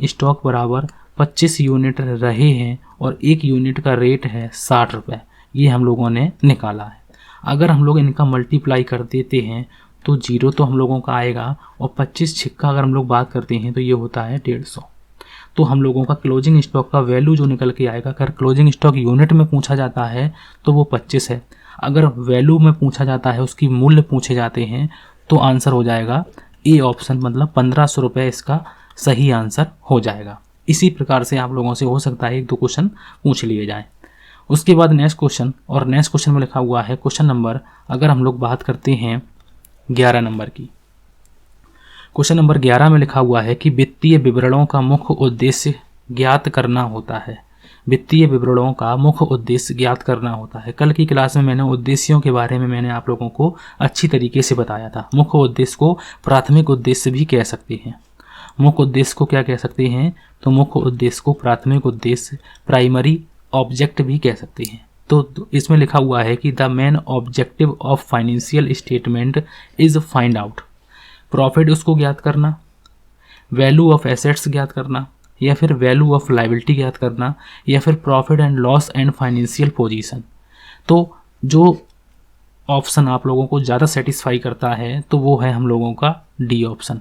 स्टॉक बराबर 25 यूनिट रहे हैं और एक यूनिट का रेट है 60 रुपये, ये हम लोगों ने निकाला है। अगर हम लोग इनका मल्टीप्लाई कर देते हैं तो 0 तो हम लोगों का आएगा और 25 छिक्का अगर हम लोग बात करते हैं तो ये होता है 150। तो हम लोगों का क्लोजिंग स्टॉक का वैल्यू जो निकल के आएगा, अगर क्लोजिंग स्टॉक यूनिट में पूछा जाता है तो वो 25 है, अगर वैल्यू में पूछा जाता है, उसकी मूल्य पूछे जाते हैं तो आंसर हो जाएगा ए ऑप्शन, मतलब 1500 रुपये इसका सही आंसर हो जाएगा। इसी प्रकार से आप लोगों से हो सकता है 1-2 क्वेश्चन पूछ लिए जाएँ। उसके बाद नेक्स्ट क्वेश्चन, और नेक्स्ट क्वेश्चन में लिखा हुआ है क्वेश्चन नंबर, अगर हम लोग बात करते हैं 11 नंबर की, क्वेश्चन नंबर 11 में लिखा हुआ है कि वित्तीय विवरणों का मुख्य उद्देश्य ज्ञात करना होता है। वित्तीय विवरणों का मुख्य उद्देश्य ज्ञात करना होता है। कल की क्लास में मैंने उद्देश्यों के बारे में मैंने आप लोगों को अच्छी तरीके से बताया था। मुख्य उद्देश्य को प्राथमिक उद्देश्य भी कह सकते हैं। मुख्य उद्देश्य को क्या कह सकते हैं, तो मुख्य उद्देश्य को प्राथमिक उद्देश्य, प्राइमरी ऑब्जेक्ट भी कह सकते हैं। तो इसमें लिखा हुआ है कि the main objective of financial statement is find out, profit उसको ज्ञात करना, वैल्यू ऑफ एसेट्स ज्ञात करना, या फिर वैल्यू ऑफ लाइबिलिटी ज्ञात करना, या फिर profit and loss and financial position. तो जो ऑप्शन आप लोगों को ज़्यादा सेटिस्फाई करता है तो वो है हम लोगों का डी ऑप्शन।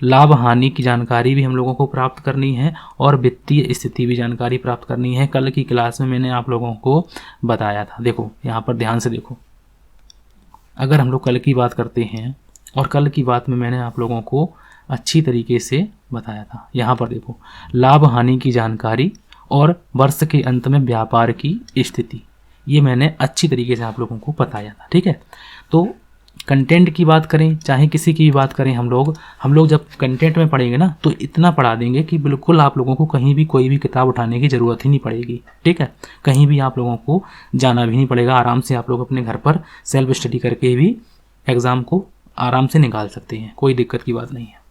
लाभ हानि की जानकारी भी हम लोगों को प्राप्त करनी है और वित्तीय स्थिति भी जानकारी प्राप्त करनी है। कल की क्लास में मैंने आप लोगों को बताया था। देखो यहाँ पर ध्यान से देखो, अगर हम लोग कल की बात करते हैं, और कल की बात में मैंने आप लोगों को अच्छी तरीके से बताया था। यहाँ पर देखो, लाभ हानि की जानकारी और वर्ष के अंत में व्यापार की स्थिति, ये मैंने अच्छी तरीके से आप लोगों को बताया था, ठीक है। तो कंटेंट की बात करें, चाहे किसी की भी बात करें, हम लोग जब कंटेंट में पढ़ेंगे ना तो इतना पढ़ा देंगे कि बिल्कुल आप लोगों को कहीं भी कोई भी किताब उठाने की ज़रूरत ही नहीं पड़ेगी, ठीक है। कहीं भी आप लोगों को जाना भी नहीं पड़ेगा, आराम से आप लोग अपने घर पर सेल्फ स्टडी करके भी एग्ज़ाम को आराम से निकाल सकते हैं, कोई दिक्कत की बात नहीं है।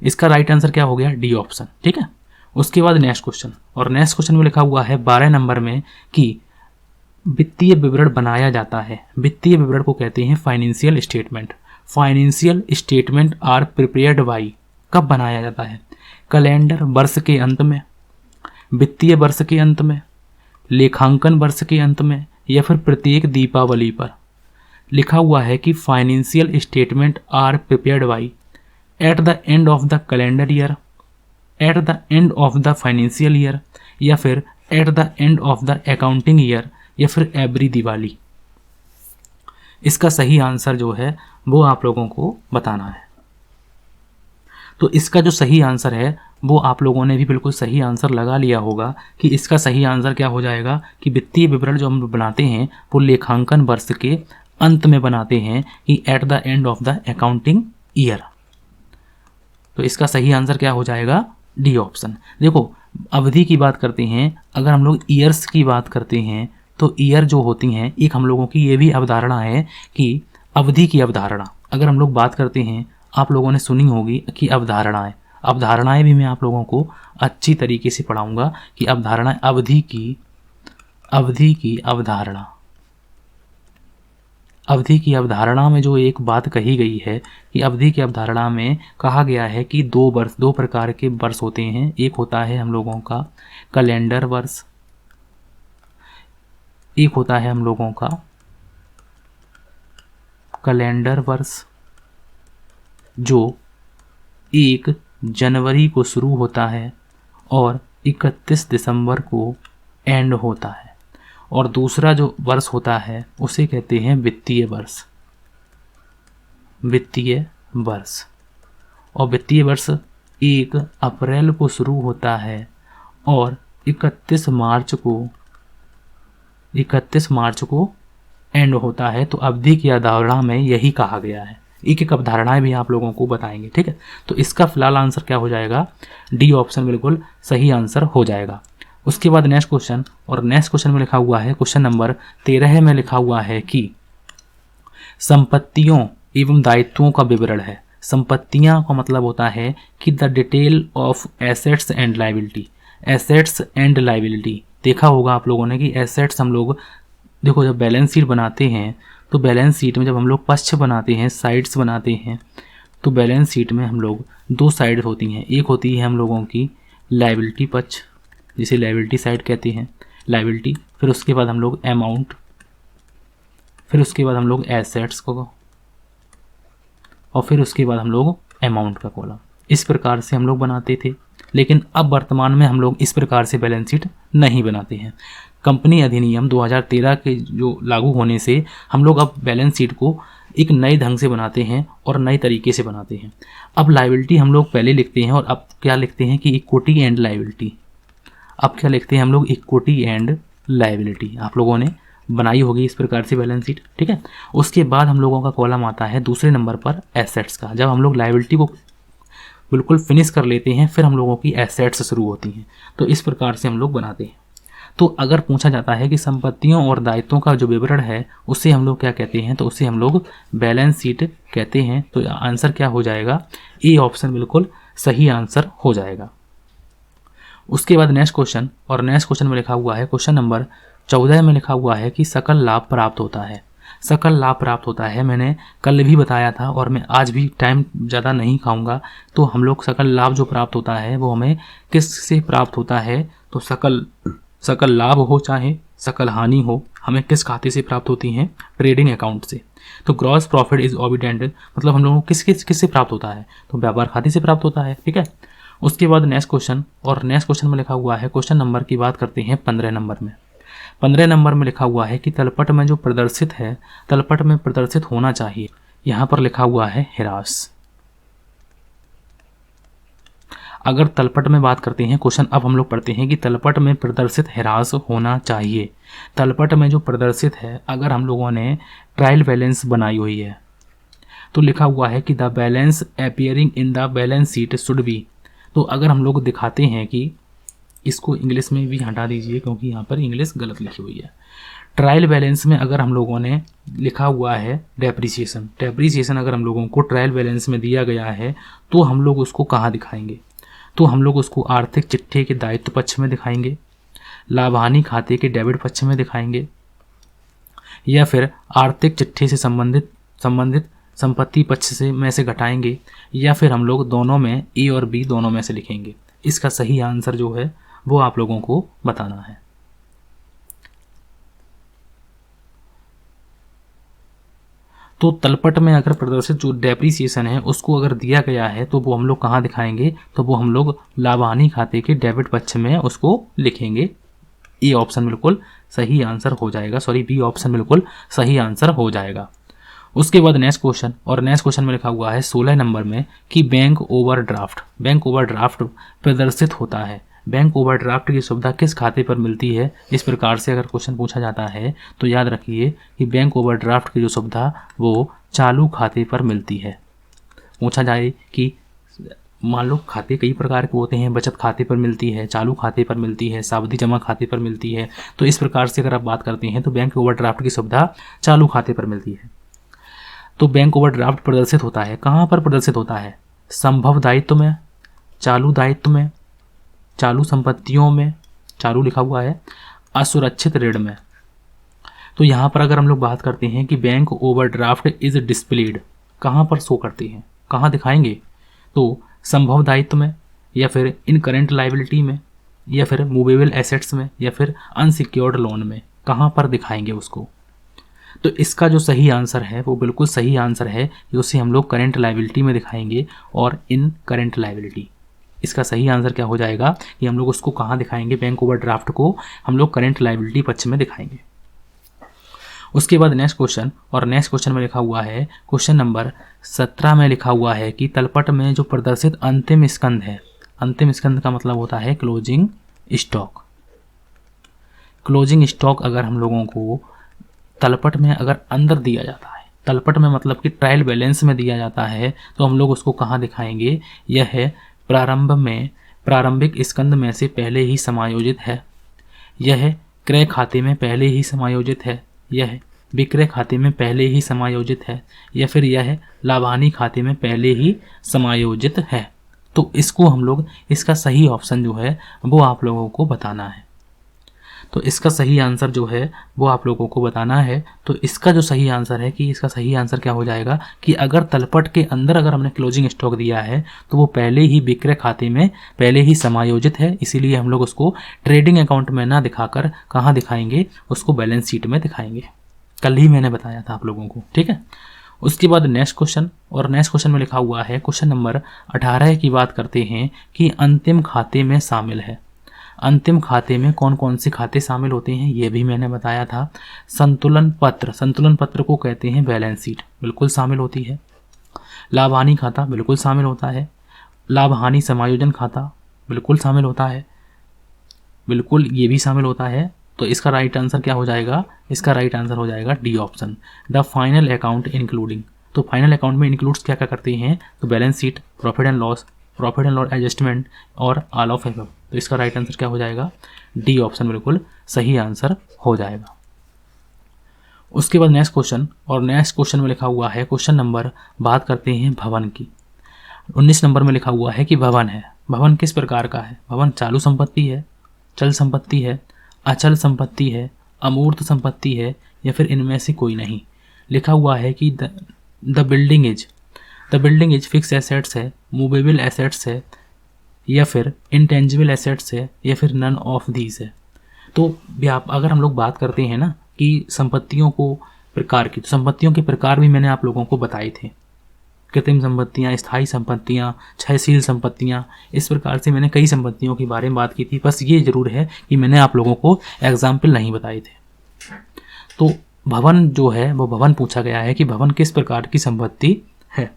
इसका राइट आंसर क्या हो गया, डी ऑप्शन, ठीक है। उसके बाद नेक्स्ट क्वेश्चन, और नेक्स्ट क्वेश्चन में लिखा हुआ है 12 नंबर में कि वित्तीय विवरण बनाया जाता है। वित्तीय विवरण को कहते हैं financial statement. Financial statement are prepared by, कब बनाया जाता है, कैलेंडर वर्ष के अंत में, वित्तीय वर्ष के अंत में, लेखांकन वर्ष के अंत में, या फिर प्रत्येक दीपावली पर। लिखा हुआ है कि financial statement are prepared by at the end of the calendar year, at the end of the financial year, या फिर at the end of the accounting year, या फिर एवरी दिवाली। इसका सही आंसर जो है वो आप लोगों को बताना है। तो इसका जो सही आंसर है वो आप लोगों ने भी बिल्कुल सही आंसर लगा लिया होगा कि इसका सही आंसर क्या हो जाएगा कि वित्तीय विवरण जो हम बनाते हैं वो लेखांकन वर्ष के अंत में बनाते हैं, कि eight the end of the accounting year. तो इसका सही आंसर क्या हो जाएगा, डी ऑप्शन। देखो अवधि की बात करते हैं, अगर हम लोग ईयर्स की बात करते हैं तो ईयर जो होती हैं, एक हम लोगों की ये भी अवधारणा है कि अवधि की अवधारणा, अगर हम लोग बात करते हैं, आप लोगों ने सुनी होगी कि अवधारणाएं भी मैं आप लोगों को अच्छी तरीके से पढ़ाऊंगा कि अवधारणाएं, अवधि की अवधारणा, अवधि की अवधारणा में जो एक बात कही गई है कि अवधि की अवधारणा में कहा गया है कि दो प्रकार के वर्ष होते हैं। एक होता है हम लोगों का कैलेंडर वर्ष, एक होता है हम लोगों का कैलेंडर वर्ष जो 1 जनवरी को शुरू होता है और 31 दिसंबर को एंड होता है। और दूसरा जो वर्ष होता है उसे कहते हैं वित्तीय वर्ष। वित्तीय वर्ष, और वित्तीय वर्ष 1 अप्रैल को शुरू होता है और 31 मार्च को एंड होता है। तो अवधि की अवधारणा में यही कहा गया है। एक एक अवधारणाएं भी आप लोगों को बताएंगे, ठीक है। तो इसका फिलहाल आंसर क्या हो जाएगा, डी ऑप्शन बिल्कुल सही आंसर हो जाएगा। उसके बाद नेक्स्ट क्वेश्चन, और नेक्स्ट क्वेश्चन में लिखा हुआ है, क्वेश्चन नंबर 13 में लिखा हुआ है कि संपत्तियों एवं दायित्वों का विवरण है। संपत्तियां का मतलब होता है कि the detail of assets and liability. Assets and liability देखा होगा आप लोगों ने कि एसेट्स हम लोग देखो जब बैलेंस शीट बनाते हैं तो बैलेंस शीट में जब हम लोग पक्ष बनाते हैं, साइड्स बनाते हैं, तो बैलेंस शीट में हम लोग 2 साइड होती हैं। एक होती है हम लोगों की लायबिलिटी पक्ष, जिसे लायबिलिटी साइड कहते हैं, लायबिलिटी। फिर उसके बाद हम लोग अमाउंट, फिर उसके बाद हम लोग एसेट्स को, और फिर उसके बाद हम लोग अमाउंट का कॉलम। इस प्रकार से हम लोग बनाते थे, लेकिन अब वर्तमान में हम लोग इस प्रकार से बैलेंस शीट नहीं बनाते हैं। कंपनी अधिनियम 2013 के जो लागू होने से हम लोग अब बैलेंस शीट को एक नए ढंग से बनाते हैं और नए तरीके से बनाते हैं। अब लायबिलिटी हम लोग पहले लिखते हैं और अब क्या लिखते हैं कि इक्विटी एंड लायबिलिटी। अब क्या लिखते हैं हम लोग, इक्विटी एंड लायबिलिटी। आप लोगों ने बनाई होगी इस प्रकार से बैलेंस शीट, ठीक है। उसके बाद हम लोगों का कॉलम आता है दूसरे नंबर पर एसेट्स का। जब हम लोग लायबिलिटी को बिल्कुल फिनिश कर लेते हैं फिर हम लोगों की एसेट्स शुरू होती हैं। तो इस प्रकार से हम लोग बनाते हैं। तो अगर पूछा जाता है कि संपत्तियों और दायित्वों का जो विवरण है उसे हम लोग क्या कहते हैं, तो उसे हम लोग बैलेंस शीट कहते हैं। तो आंसर क्या हो जाएगा, ए ऑप्शन बिल्कुल सही आंसर हो जाएगा। उसके बाद नेक्स्ट क्वेश्चन, और नेक्स्ट क्वेश्चन में लिखा हुआ है, क्वेश्चन नंबर 14 में लिखा हुआ है कि सकल लाभ प्राप्त होता है। सकल लाभ प्राप्त होता है, मैंने कल भी बताया था और मैं आज भी टाइम ज़्यादा नहीं खाऊंगा। तो हम लोग सकल लाभ जो प्राप्त होता है वो हमें किस से प्राप्त होता है, तो सकल लाभ हो चाहे सकल हानि हो, हमें किस खाते से प्राप्त होती हैं, ट्रेडिंग अकाउंट से। तो ग्रॉस प्रॉफिट इज ऑबिडेंट मतलब हम लोगों को किस से प्राप्त होता है, तो व्यापार खाते से प्राप्त होता है, ठीक है। उसके बाद नेक्स्ट क्वेश्चन, और नेक्स्ट क्वेश्चन में लिखा हुआ है, क्वेश्चन नंबर की बात करते हैं 15 नंबर में। 15 नंबर में लिखा हुआ है कि तलपट में जो प्रदर्शित है, तलपट में प्रदर्शित होना चाहिए। यहाँ पर लिखा हुआ है ह्रास। अगर तलपट में बात करते हैं, क्वेश्चन अब हम लोग पढ़ते हैं कि तलपट में प्रदर्शित ह्रास होना चाहिए। तलपट में जो प्रदर्शित है, अगर हम लोगों ने ट्रायल बैलेंस बनाई हुई है तो लिखा हुआ है कि the balance appearing in the balance sheet should be. तो अगर हम लोग दिखाते हैं कि इसको इंग्लिश में भी हटा दीजिए क्योंकि यहाँ पर इंग्लिश गलत लिखी हुई है। ट्रायल बैलेंस में अगर हम लोगों ने लिखा हुआ है डेप्रीसिएशन अगर हम लोगों को ट्रायल बैलेंस में दिया गया है तो हम लोग उसको कहाँ दिखाएंगे, तो हम लोग उसको आर्थिक चिट्ठे के दायित्व पक्ष में दिखाएंगे, लाभ हानि खाते के डेबिट पक्ष में दिखाएंगे, या फिर आर्थिक चिट्ठे से संबंधित संपत्ति पक्ष से में से घटाएंगे, या फिर हम लोग दोनों में ए और बी दोनों में से लिखेंगे। इसका सही आंसर जो है वो आप लोगों को बताना है। तो तलपट में अगर प्रदर्शित जो डेप्रीसिएशन है उसको अगर दिया गया है तो वो हम लोग कहाँ दिखाएंगे, तो वो हम लोग लाभ हानि खाते के डेबिट पक्ष में उसको लिखेंगे। ए ऑप्शन बिल्कुल सही आंसर हो जाएगा, बी ऑप्शन बिल्कुल सही आंसर हो जाएगा। उसके बाद नेक्स्ट क्वेश्चन, और नेक्स्ट क्वेश्चन में लिखा हुआ है 16 नंबर में कि बैंक ओवरड्राफ्ट प्रदर्शित होता है। बैंक ओवरड्राफ्ट की सुविधा किस खाते पर मिलती है, इस प्रकार से अगर क्वेश्चन पूछा जाता है तो याद रखिए कि बैंक ओवरड्राफ्ट की जो सुविधा वो चालू खाते पर मिलती है। पूछा जाए कि मान लो खाते कई प्रकार के होते हैं, बचत खाते पर मिलती है, चालू खाते पर मिलती है, सावधि जमा खाते पर मिलती है। तो इस प्रकार से अगर आप बात करते हैं तो बैंक ओवरड्राफ्ट की सुविधा चालू खाते पर मिलती है। तो बैंक ओवरड्राफ्ट प्रदर्शित होता है, कहाँ पर प्रदर्शित होता है, संभव दायित्व में, चालू दायित्व में, चालू संपत्तियों में, चालू लिखा हुआ है, असुरक्षित ऋण में। तो यहाँ पर अगर हम लोग बात करते हैं कि बैंक ओवरड्राफ्ट इज डिस्प्लेड, कहाँ पर शो करते हैं, कहाँ दिखाएंगे, तो संभव दायित्व में, या फिर इन करेंट लाइबिलिटी में, या फिर मूवेबल एसेट्स में, या फिर अनसिक्योर्ड लोन में, कहाँ पर दिखाएंगे उसको। तो इसका जो सही आंसर है वो बिल्कुल सही आंसर है कि उसे हम लोग करेंट लाइबिलिटी में दिखाएंगे और इन करेंट लाइबिलिटी। इसका सही आंसर क्या हो जाएगा कि हम लोग उसको कहाँ दिखाएंगे, बैंक ओवरड्राफ्ट को हम लोग करेंट लाइबिलिटी पक्ष में दिखाएंगे। उसके बाद नेक्स्ट क्वेश्चन, और नेक्स्ट क्वेश्चन में लिखा हुआ है, क्वेश्चन नंबर 17 में लिखा हुआ है कि तलपट में जो प्रदर्शित अंतिम स्कंद है, अंतिम स्कंद का मतलब होता है क्लोजिंग स्टॉक। क्लोजिंग स्टॉक अगर हम लोगों को तलपट में अगर अंदर दिया जाता है, तलपट में मतलब कि ट्रायल बैलेंस में दिया जाता है, तो हम लोग उसको कहाँ दिखाएंगे, यह है प्रारंभिक स्कंद में से पहले ही समायोजित है, यह क्रय खाते में पहले ही समायोजित है, यह विक्रय खाते में पहले ही समायोजित है, या फिर यह लाभानी खाते में पहले ही समायोजित है। तो इसको हम लोग, इसका सही ऑप्शन जो है वो आप लोगों को बताना है। तो इसका सही आंसर जो है वो आप लोगों को बताना है। तो इसका जो सही आंसर है कि इसका सही आंसर क्या हो जाएगा कि अगर तलपट के अंदर अगर हमने क्लोजिंग स्टॉक दिया है तो वो पहले ही विक्रय खाते में पहले ही समायोजित है, इसीलिए हम लोग उसको ट्रेडिंग अकाउंट में ना दिखाकर कहाँ दिखाएंगे, उसको बैलेंस शीट में दिखाएंगे। कल ही मैंने बताया था आप लोगों को, ठीक है। उसके बाद नेक्स्ट क्वेश्चन, और नेक्स्ट क्वेश्चन में लिखा हुआ है, क्वेश्चन नंबर 18 की बात करते हैं कि अंतिम खाते में शामिल है। अंतिम खाते में कौन कौन से खाते शामिल होते हैं ये भी मैंने बताया था। संतुलन पत्र, संतुलन पत्र को कहते हैं बैलेंस शीट, बिल्कुल शामिल होती है। लाभ हानि खाता बिल्कुल शामिल होता है। लाभ हानि समायोजन खाता बिल्कुल शामिल होता है, बिल्कुल ये भी शामिल होता है। तो इसका राइट आंसर क्या हो जाएगा, इसका राइट आंसर हो जाएगा D option, the final account including. तो फाइनल अकाउंट में इंक्लूड्स क्या क्या करते हैं, तो balance sheet, profit and loss adjustment और ऑल ऑफ एबव। तो इसका राइट आंसर क्या हो जाएगा, डी ऑप्शन बिल्कुल सही आंसर हो जाएगा। उसके बाद नेक्स्ट क्वेश्चन, और नेक्स्ट क्वेश्चन में लिखा हुआ है, क्वेश्चन नंबर बात करते हैं भवन की। 19 नंबर में लिखा हुआ है कि भवन है, भवन किस प्रकार का है, भवन चालू संपत्ति है, चल संपत्ति है, अचल संपत्ति है, अमूर्त संपत्ति है, या फिर इनमें से कोई नहीं। लिखा हुआ है कि the building is fix assets है, मूवेबल एसेट्स है, या फिर इंटेंजिबल एसेट्स है, या फिर नन ऑफ दीज है। तो अगर हम लोग बात करते हैं ना कि संपत्तियों को प्रकार की, तो संपत्तियों के प्रकार भी मैंने आप लोगों को बताए थे, कृत्रिम संपत्तियाँ, स्थायी संपत्तियाँ, क्षयशील संपत्तियाँ, इस प्रकार से मैंने कई संपत्तियों के बारे में बात की थी। बस ये जरूर है कि मैंने आप लोगों को एग्जाम्पल नहीं बताए थे। तो भवन जो है वो भवन पूछा गया है कि भवन किस प्रकार की संपत्ति है।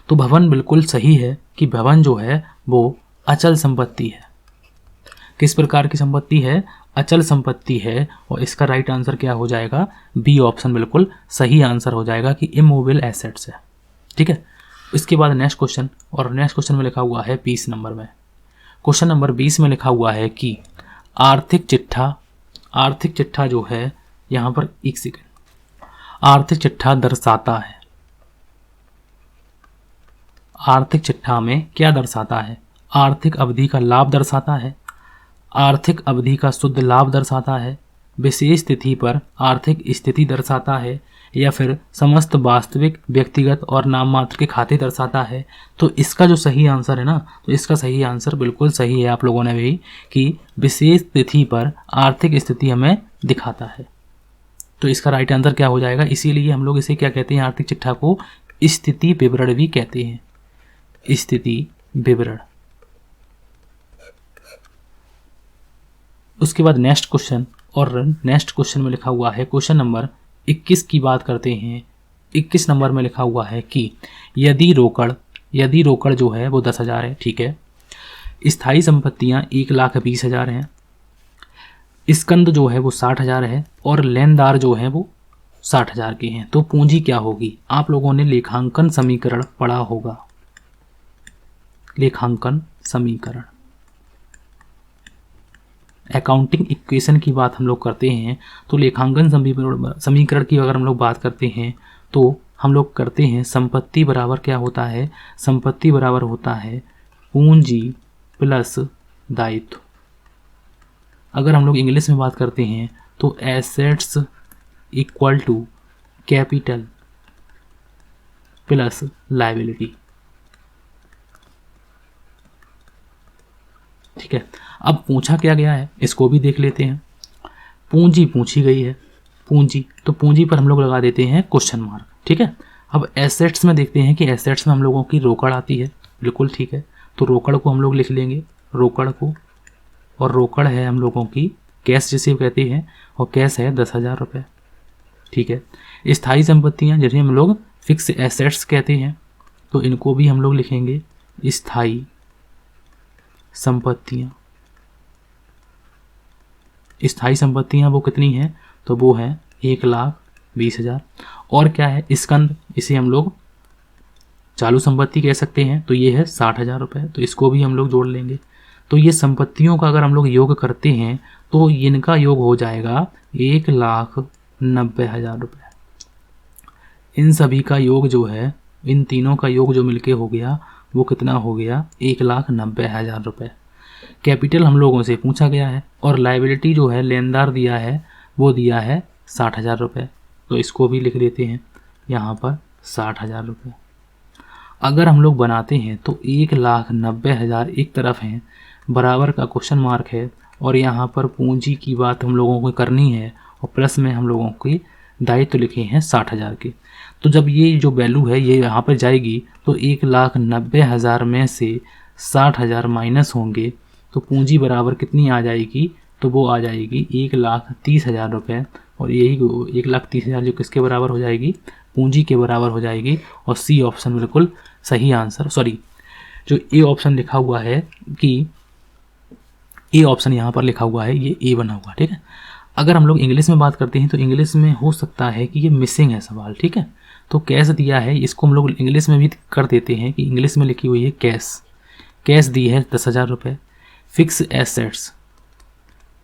तो भवन बिल्कुल सही है कि भवन जो है वो अचल संपत्ति है। किस प्रकार की संपत्ति है, अचल संपत्ति है। और इसका राइट आंसर क्या हो जाएगा, बी ऑप्शन बिल्कुल सही आंसर हो जाएगा कि इमूवेबल एसेट्स है, ठीक है। इसके बाद नेक्स्ट क्वेश्चन, और नेक्स्ट क्वेश्चन में लिखा हुआ है 20 नंबर में, क्वेश्चन नंबर 20 में लिखा हुआ है कि आर्थिक चिट्ठा जो है, यहाँ पर एक सेकेंड, आर्थिक चिट्ठा दर्शाता है, आर्थिक चिट्ठा में क्या दर्शाता है, आर्थिक अवधि का लाभ दर्शाता है, आर्थिक अवधि का शुद्ध लाभ दर्शाता है, विशेष तिथि पर आर्थिक स्थिति दर्शाता है, या फिर समस्त वास्तविक, व्यक्तिगत और नाम मात्र के खाते दर्शाता है। तो इसका जो सही आंसर है ना, तो इसका सही आंसर बिल्कुल सही है आप लोगों ने भी कि विशेष तिथि पर आर्थिक स्थिति हमें दिखाता है। तो इसका राइट आंसर क्या हो जाएगा, इसीलिए हम लोग इसे क्या कहते हैं, आर्थिक चिट्ठा को स्थिति विवरण भी कहते हैं, स्थिति विवरण। उसके बाद नेक्स्ट क्वेश्चन, और नेक्स्ट क्वेश्चन में लिखा हुआ है, क्वेश्चन नंबर 21 की बात करते हैं। 21 नंबर में लिखा हुआ है कि यदि रोकड़ जो है वो 10,000 है, ठीक है, स्थायी संपत्तियां 1,20,000 हैं, स्कंद जो है वो 60,000 है, और लेनदार जो है वो 60,000 के हैं, तो पूंजी क्या होगी। आप लोगों ने लेखांकन समीकरण पढ़ा होगा, लेखांकन समीकरण, अकाउंटिंग इक्वेशन की बात हम लोग करते हैं। तो लेखांकन समीकरण की अगर हम लोग बात करते हैं तो हम लोग करते हैं संपत्ति बराबर क्या होता है, संपत्ति बराबर होता है पूंजी प्लस दायित्व। अगर हम लोग इंग्लिश में बात करते हैं तो assets equal to capital plus liability. ठीक है, अब पूछा क्या गया है इसको भी देख लेते हैं। पूंजी पूछी गई है, पूंजी, तो पूंजी पर हम लोग लगा देते हैं क्वेश्चन मार्क। ठीक है, अब एसेट्स में देखते हैं कि एसेट्स में हम लोगों की रोकड़ आती है, बिल्कुल ठीक है, तो रोकड़ को हम लोग लिख लेंगे, रोकड़ को, और रोकड़ है हम लोगों की कैश जिसे कहते हैं, और कैश है 10,000 रुपये। ठीक है, स्थायी संपत्तियां जिन्हें हम लोग फिक्स एसेट्स कहते हैं, तो इनको भी हम लोग लिखेंगे स्थायी संपत्तियां। स्थायी संपत्तियां वो कितनी हैं, तो वो है 1,20,000। और क्या है स्कंद, इसे हम लोग चालू संपत्ति कह सकते हैं, तो ये है 60,000 रुपये, तो इसको भी हम लोग जोड़ लेंगे। तो ये संपत्तियों का अगर हम लोग योग करते हैं तो इनका योग हो जाएगा 1,90,000 रुपये। इन सभी का योग जो है, इन तीनों का योग जो मिलके हो गया वो कितना हो गया, 1,90,000 रुपये। कैपिटल हम लोगों से पूछा गया है, और लायबिलिटी जो है लेनदार दिया है वो दिया है 60,000 रुपये, तो इसको भी लिख देते हैं यहाँ पर 60,000 रुपये। अगर हम लोग बनाते हैं तो 1,90,000 एक तरफ है, बराबर का क्वेश्चन मार्क है, और यहाँ पर पूंजी की बात हम लोगों को करनी है, और प्लस में हम लोगों की दायित्व लिखे हैं 60,000 के। तो जब ये जो वैल्यू है ये यहाँ पर जाएगी तो 1,90,000 में से 60,000 माइनस होंगे, तो पूंजी बराबर कितनी आ जाएगी, तो वो आ जाएगी 1,30,000 रुपये। और यही 1,30,000 जो किसके बराबर हो जाएगी, पूंजी के बराबर हो जाएगी। और सी ऑप्शन बिल्कुल सही आंसर, सॉरी जो ए ऑप्शन लिखा हुआ है कि ए ऑप्शन यहाँ पर लिखा हुआ है ये ए बना हुआ। ठीक है, अगर हम लोग इंग्लिश में बात करते हैं तो इंग्लिश में हो सकता है कि ये मिसिंग है सवाल। ठीक है, तो कैश दिया है, इसको हम लोग इंग्लिश में भी कर देते हैं कि इंग्लिश में लिखी हुई है कैश, कैश दी है 10,000 रुपये।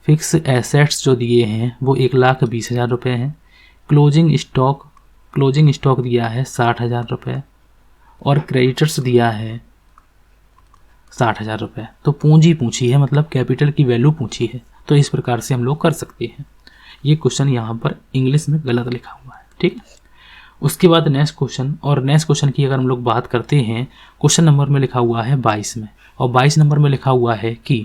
फिक्स एसेट्स जो दिए हैं वो 1,20,000 रुपये हैं। क्लोजिंग स्टॉक दिया है 60,000 रुपये, और क्रेडिटर्स दिया है 60,000 रुपये। तो पूंजी पूछी है, मतलब कैपिटल की वैल्यू पूछी है, तो इस प्रकार से हम लोग कर सकते हैं। ये क्वेश्चन यहाँ पर इंग्लिश में गलत लिखा हुआ है। ठीक है, उसके बाद नेक्स्ट क्वेश्चन, और नेक्स्ट क्वेश्चन की अगर हम लोग बात करते हैं, क्वेश्चन नंबर में लिखा हुआ है 22 में, और 22 नंबर में लिखा हुआ है कि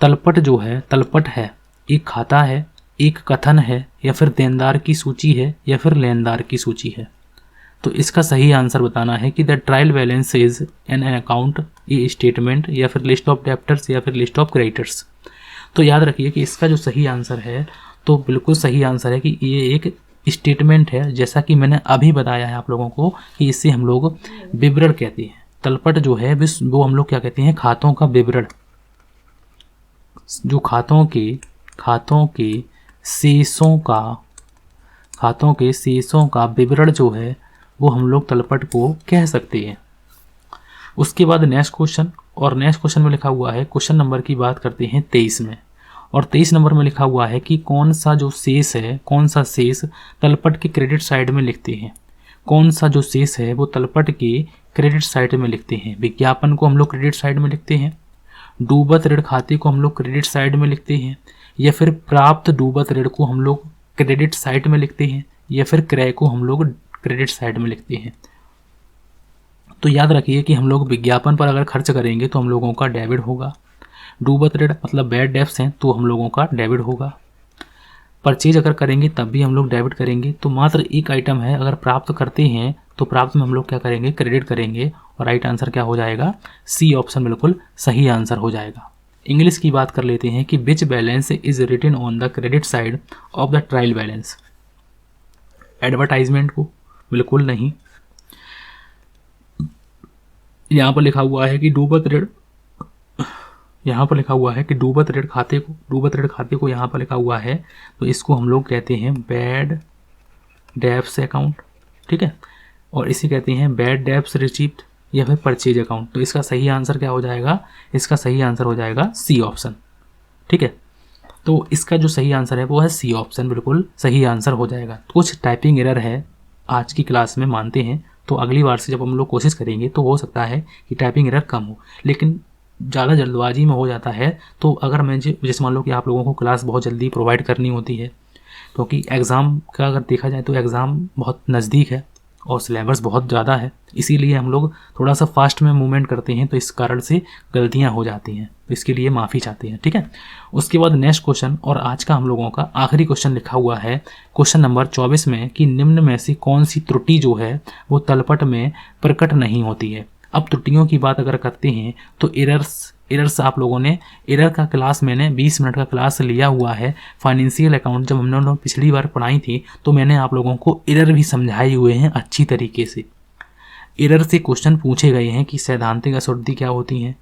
तलपट जो है, तलपट है एक खाता है, एक कथन है, या फिर देनदार की सूची है, या फिर लेनदार की सूची है। तो इसका सही आंसर बताना है कि the trial balance is an account, A statement, या फिर लिस्ट ऑफ डेप्टर्स, या फिर लिस्ट ऑफ क्रेडिटर्स। तो याद रखिए कि इसका जो सही आंसर है, तो बिल्कुल सही आंसर है कि ये एक स्टेटमेंट है, जैसा कि मैंने अभी बताया है आप लोगों को कि इसे हम लोग विवरण कहते हैं। तलपट जो है वो हम लोग क्या कहते हैं, खातों का विवरण, जो खातों के शेषों का विवरण जो है वो हम लोग तलपट को कह सकते हैं। उसके बाद नेक्स्ट क्वेश्चन, और नेक्स्ट क्वेश्चन में लिखा हुआ है, क्वेश्चन नंबर की बात करते हैं 23 में, और 23 नंबर में लिखा हुआ है कि कौन सा शेष तलपट के क्रेडिट साइड में लिखते हैं। कौन सा जो शेष है वो तलपट के क्रेडिट साइड में लिखते हैं। विज्ञापन को हम लोग क्रेडिट साइड में लिखते हैं, डूबत ऋण खाते को हम लोग क्रेडिट साइड में लिखते हैं, या फिर प्राप्त डूबत ऋण को हम लोग क्रेडिट साइड में लिखते हैं, या फिर क्रय को हम लोग क्रेडिट साइड में लिखते हैं। तो याद रखिए कि हम लोग विज्ञापन पर अगर खर्च करेंगे तो हम लोगों का डेबिट होगा, डूबत ऋण मतलब बैड डेब्ट्स हैं तो हम लोगों का डेबिट होगा, परचेज अगर करेंगे तब भी हम लोग डेबिट करेंगे। तो मात्र एक आइटम है, अगर प्राप्त करते हैं तो प्राप्त में हम लोग क्या करेंगे, क्रेडिट करेंगे, और राइट आंसर क्या हो जाएगा, सी ऑप्शन बिल्कुल सही आंसर हो जाएगा। इंग्लिश की बात कर लेते हैं कि which balance is written on the credit side of the trial balance. Advertisement को बिल्कुल नहीं, यहाँ पर लिखा हुआ है कि डूबत ऋण, यहाँ पर लिखा हुआ है कि डूबत ऋण खाते को यहाँ पर लिखा हुआ है, तो इसको हम लोग कहते हैं बैड डेब्ट्स अकाउंट। ठीक है, और इसे कहते हैं बैड डेब्ट्स रिसीप्ट, या फिर परचेज अकाउंट। तो इसका सही आंसर क्या हो जाएगा, इसका सही आंसर हो जाएगा सी ऑप्शन। ठीक है, तो इसका जो सही आंसर है वो है सी ऑप्शन, बिल्कुल सही आंसर हो जाएगा। कुछ टाइपिंग एरर है आज की क्लास में, मानते हैं, तो अगली बार से जब हम लोग कोशिश करेंगे तो हो सकता है कि टाइपिंग एरर कम हो, लेकिन ज़्यादा जल्दबाजी में हो जाता है, तो अगर मैं जैसे मान लो कि आप लोगों को क्लास बहुत जल्दी प्रोवाइड करनी होती है, क्योंकि एग्ज़ाम का अगर देखा जाए तो एग्ज़ाम बहुत नज़दीक है और सिलेबस बहुत ज़्यादा है, इसीलिए हम लोग थोड़ा सा फास्ट में मूवमेंट करते हैं, तो इस कारण से गलतियां हो जाती हैं, तो इसके लिए माफ़ी चाहते हैं। ठीक है, उसके बाद नेक्स्ट क्वेश्चन और आज का हम लोगों का आखिरी क्वेश्चन लिखा हुआ है क्वेश्चन नंबर 24 में कि निम्न में से कौन सी त्रुटि जो है वो तलपट में प्रकट नहीं होती है। अब त्रुटियों की बात अगर करते हैं तो एरर्स आप लोगों ने एरर का क्लास मैंने 20 मिनट का क्लास लिया हुआ है। फाइनेंशियल अकाउंट जब हमने लोग पिछली बार पढ़ाई थी तो मैंने आप लोगों को एरर भी समझाए हुए हैं अच्छी तरीके से। एरर से क्वेश्चन पूछे गए हैं कि सैद्धांतिक अशुद्धि क्या होती हैं,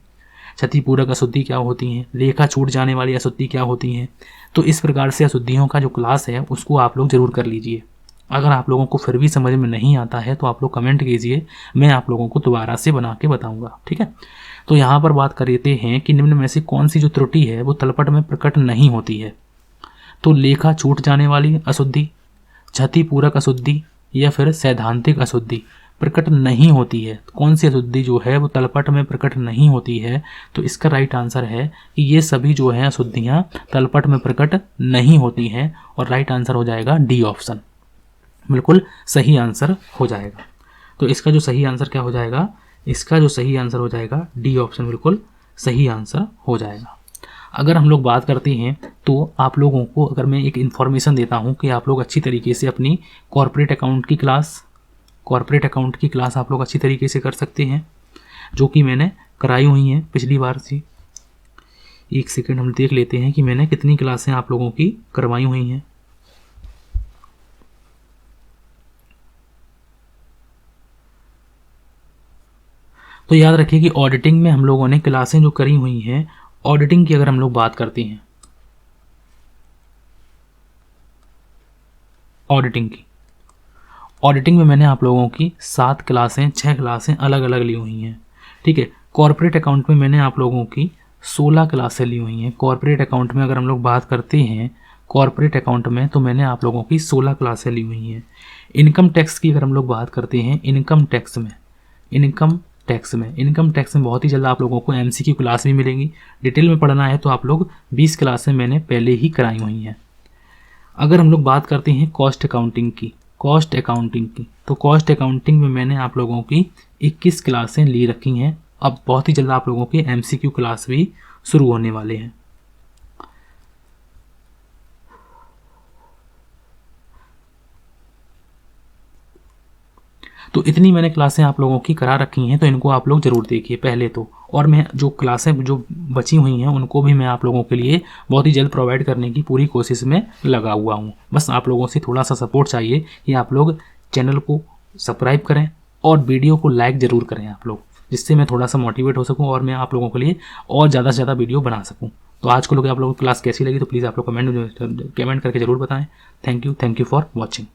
क्षतिपूरक अशुद्धि क्या होती हैं, लेखा छूट जाने वाली अशुद्धि क्या होती हैं। तो इस प्रकार से अशुद्धियों का जो क्लास है उसको आप लोग ज़रूर कर लीजिए। अगर आप लोगों को फिर भी समझ में नहीं आता है तो आप लोग कमेंट कीजिए, मैं आप लोगों को दोबारा से बना के बताऊंगा। ठीक है, तो यहाँ पर बात करते हैं कि निम्न में से कौन सी जो त्रुटि है वो तलपट में प्रकट नहीं होती है। तो लेखा छूट जाने वाली अशुद्धि, क्षतिपूरक अशुद्धि या फिर सैद्धांतिक अशुद्धि प्रकट नहीं होती है। कौन सी अशुद्धि जो है वो तलपट में प्रकट नहीं होती है, तो इसका राइट आंसर है कि ये सभी जो है अशुद्धियाँ तलपट में प्रकट नहीं होती हैं, और राइट आंसर हो जाएगा डी ऑप्शन, बिल्कुल सही आंसर हो जाएगा। तो इसका जो सही आंसर क्या हो जाएगा, इसका जो सही आंसर हो जाएगा डी ऑप्शन, बिल्कुल सही आंसर हो जाएगा। अगर हम लोग बात करते हैं तो आप लोगों को अगर मैं एक इन्फॉर्मेशन देता हूं कि आप लोग अच्छी तरीके से अपनी कॉर्पोरेट अकाउंट की क्लास आप लोग अच्छी तरीके से कर सकते हैं, जो कि मैंने कराई हुई हैं पिछली बार से। एक सेकंड हम देख लेते हैं कि मैंने कितनी क्लासें आप लोगों की करवाई हुई हैं। तो याद रखिए कि ऑडिटिंग में हम लोगों ने क्लासें जो करी हुई हैं, ऑडिटिंग की अगर हम लोग बात करते हैं, ऑडिटिंग में मैंने आप लोगों की 6 क्लासें अलग अलग ली हुई हैं। ठीक है, कॉर्पोरेट अकाउंट में मैंने आप लोगों की 16 क्लासें ली हुई हैं। कॉर्पोरेट अकाउंट में अगर हम लोग बात करते हैं, कॉर्पोरेट अकाउंट में तो मैंने आप लोगों की 16 क्लासें ली हुई हैं। इनकम टैक्स की अगर हम लोग बात करते हैं, इनकम टैक्स में बहुत ही जल्द आप लोगों को एमसीक्यू क्लास भी मिलेंगी। डिटेल में पढ़ना है तो आप लोग 20 क्लासें मैंने पहले ही कराई हुई हैं। अगर हम लोग बात करते हैं कॉस्ट अकाउंटिंग की, तो कॉस्ट अकाउंटिंग में मैंने आप लोगों की 21 क्लासें ली रखी हैं। अब बहुत ही जल्द आप लोगों के एमसीक्यू क्लास भी शुरू होने वाले हैं। तो इतनी मैंने क्लासें आप लोगों की करा रखी हैं, तो इनको आप लोग ज़रूर देखिए पहले तो। और मैं जो क्लासें जो बची हुई हैं उनको भी मैं आप लोगों के लिए बहुत ही जल्द प्रोवाइड करने की पूरी कोशिश में लगा हुआ हूँ। बस आप लोगों से थोड़ा सा सपोर्ट चाहिए कि आप लोग चैनल को सब्सक्राइब करें और वीडियो को लाइक ज़रूर करें आप लोग, जिससे मैं थोड़ा सा मोटिवेट हो सकूँ और मैं आप लोगों के लिए और ज़्यादा से ज़्यादा वीडियो बना सकूँ। तो आज को लोग आप लोगों को क्लास कैसी लगी तो प्लीज़ आप लोग कमेंट करके ज़रूर बताएं। Thank you for watching.